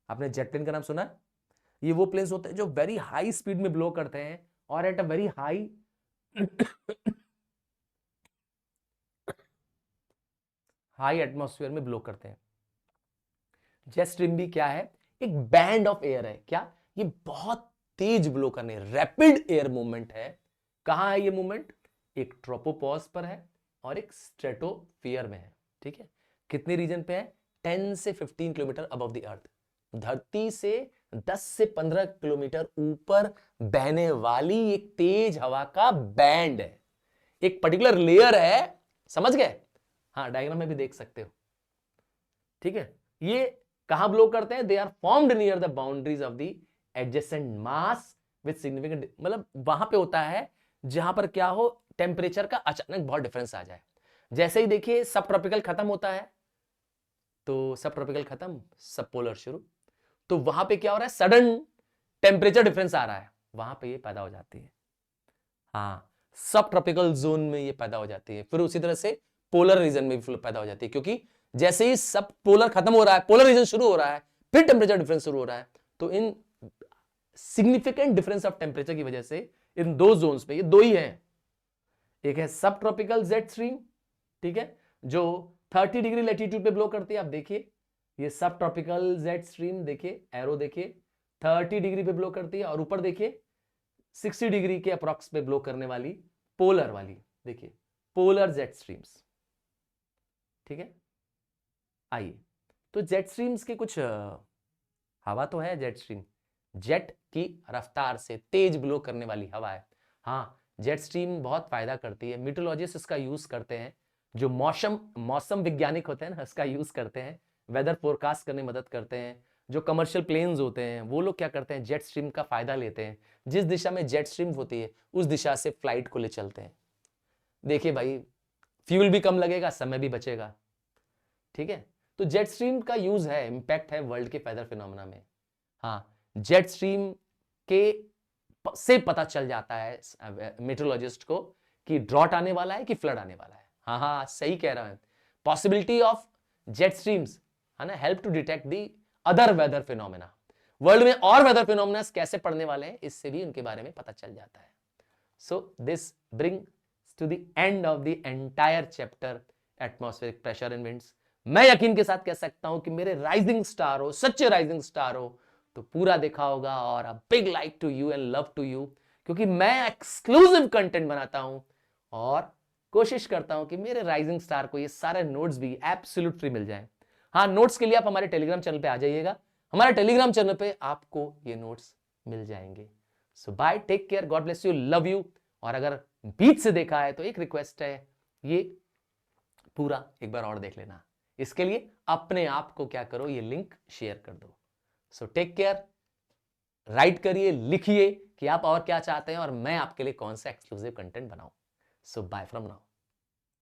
आपने जेट प्लेन का नाम सुना? ये वो प्लेन्स होते हैं जो वेरी हाई स्पीड में ब्लो करते हैं और at a very high high atmosphere में ब्लो करते हैं। जेट स्ट्रीम भी क्या है, एक बैंड ऑफ एयर है। क्या, ये बहुत तेज ब्लो करने, रैपिड एयर मूवमेंट है। कहां है ये मूवमेंट, एक ट्रोपोपॉज पर है और एक स्ट्रेटोस्फीयर में है, ठीक है। कितने रीजन पे है, 10 से 15 किलोमीटर अबव द अर्थ, धरती से 10 से 15 किलोमीटर ऊपर बहने वाली एक तेज हवा का बैंड है, एक पर्टिकुलर लेयर है, समझ गए? हाँ, डायग्राम में भी देख सकते हो, ठीक है। ये कहां ब्लो करते हैं? They are formed near the boundaries of the adjacent mass with significant, मतलब वहां पे होता है जहां पर क्या हो, टेम्परेचर का अचानक बहुत डिफरेंस आ जाए। जैसे ही देखिए सब ट्रॉपिकल खत्म होता है, तो सब ट्रॉपिकल खत्म, सब पोलर शुरू, तो वहां पे क्या हो रहा है, सडन टेम्परेचर डिफरेंस आ रहा है, वहां पे ये पैदा हो जाती है। हाँ, सब ट्रॉपिकल जोन में ये पैदा हो जाती है, फिर उसी तरह से पोलर रीजन में भी पैदा हो जाती है, क्योंकि जैसे ही सब पोलर खत्म हो रहा है, पोलर रीजन शुरू हो रहा है, फिर टेम्परेचर डिफरेंस शुरू हो रहा है, तो इन सिग्निफिकेंट डिफरेंस ऑफ टेम्परेचर की वजह से इन दो जोन्स में, ये दो ही हैं, एक है सब ट्रॉपिकल जेट स्ट्रीम, ठीक है, जो 30 डिग्री लैटिट्यूड पे ब्लो करती है। आप देखिए ये सब ट्रॉपिकल जेट स्ट्रीम, देखिए एरो देखिए, 30 डिग्री पे ब्लो करती है, और ऊपर देखिए 60 डिग्री के अप्रॉक्स पे ब्लो करने वाली पोलर वाली, देखिए पोलर जेट स्ट्रीम्स, ठीक है। आइए, तो जेट स्ट्रीम्स के कुछ हवा तो है, जेट स्ट्रीम जेट की रफ्तार से तेज ब्लो करने वाली हवा है। हाँ, जेट स्ट्रीम बहुत फायदा करती है, मीटरोलॉजिस्ट इसका यूज करते हैं, जो मौसम वैज्ञानिक होते हैं ना, इसका यूज करते हैं, वेदर फोरकास्ट करने में मदद करते हैं। जो कमर्शियल प्लेन्स होते हैं वो लोग क्या करते हैं, जेट स्ट्रीम का फायदा लेते हैं, जिस दिशा में जेट स्ट्रीम होती है उस दिशा से फ्लाइट को ले चलते हैं। देखिए भाई, फ्यूल भी कम लगेगा, समय भी बचेगा, ठीक है। तो जेट स्ट्रीम का यूज है, इंपैक्ट है वर्ल्ड के वेदर फिनोमेना में। हाँ, जेट स्ट्रीम के से पता चल जाता है मेट्रोलॉजिस्ट को कि ड्रॉट आने वाला है कि फ्लड आने वाला है। हाँ हाँ, सही कह रहा है। पॉसिबिलिटी ऑफ जेट स्ट्रीम्स, है ना, help to detect the other weather phenomena, world में और वेदर फिनोमेना कैसे पड़ने वाले हैं, इससे भी उनके बारे में पता चल जाता है। So this brings to the end of the entire chapter atmospheric pressure and winds. मैं यकीन के साथ कह सकता हूं कि मेरे राइजिंग स्टार हो, सच्चे राइजिंग स्टार हो, तो पूरा देखा होगा, और a big like to you and love to you, क्योंकि मैं एक्सक्लूसिव कंटेंट बनाता हूं और कोशिश करता हूं कि मेरे राइजिंग स्टार को ये सारे नोट्स भी एब्सोल्यूट फ्री मिल जाएं। हाँ, नोट्स के लिए आप हमारे टेलीग्राम चैनल पे आ जाइएगा, हमारे टेलीग्राम चैनल पे आपको ये नोट्स मिल जाएंगे। So bye, take care, God bless you, love you. और अगर बीच से देखा है तो एक रिक्वेस्ट है, ये पूरा एक बार और देख लेना। इसके लिए अपने आप को क्या करो, ये लिंक शेयर कर दो। सो टेक केयर, राइट करिए, लिखिए कि आप और क्या चाहते हैं और मैं आपके लिए कौन सा एक्सक्लूसिव कंटेंट बनाऊं। सो बाय फ्रॉम नाउ।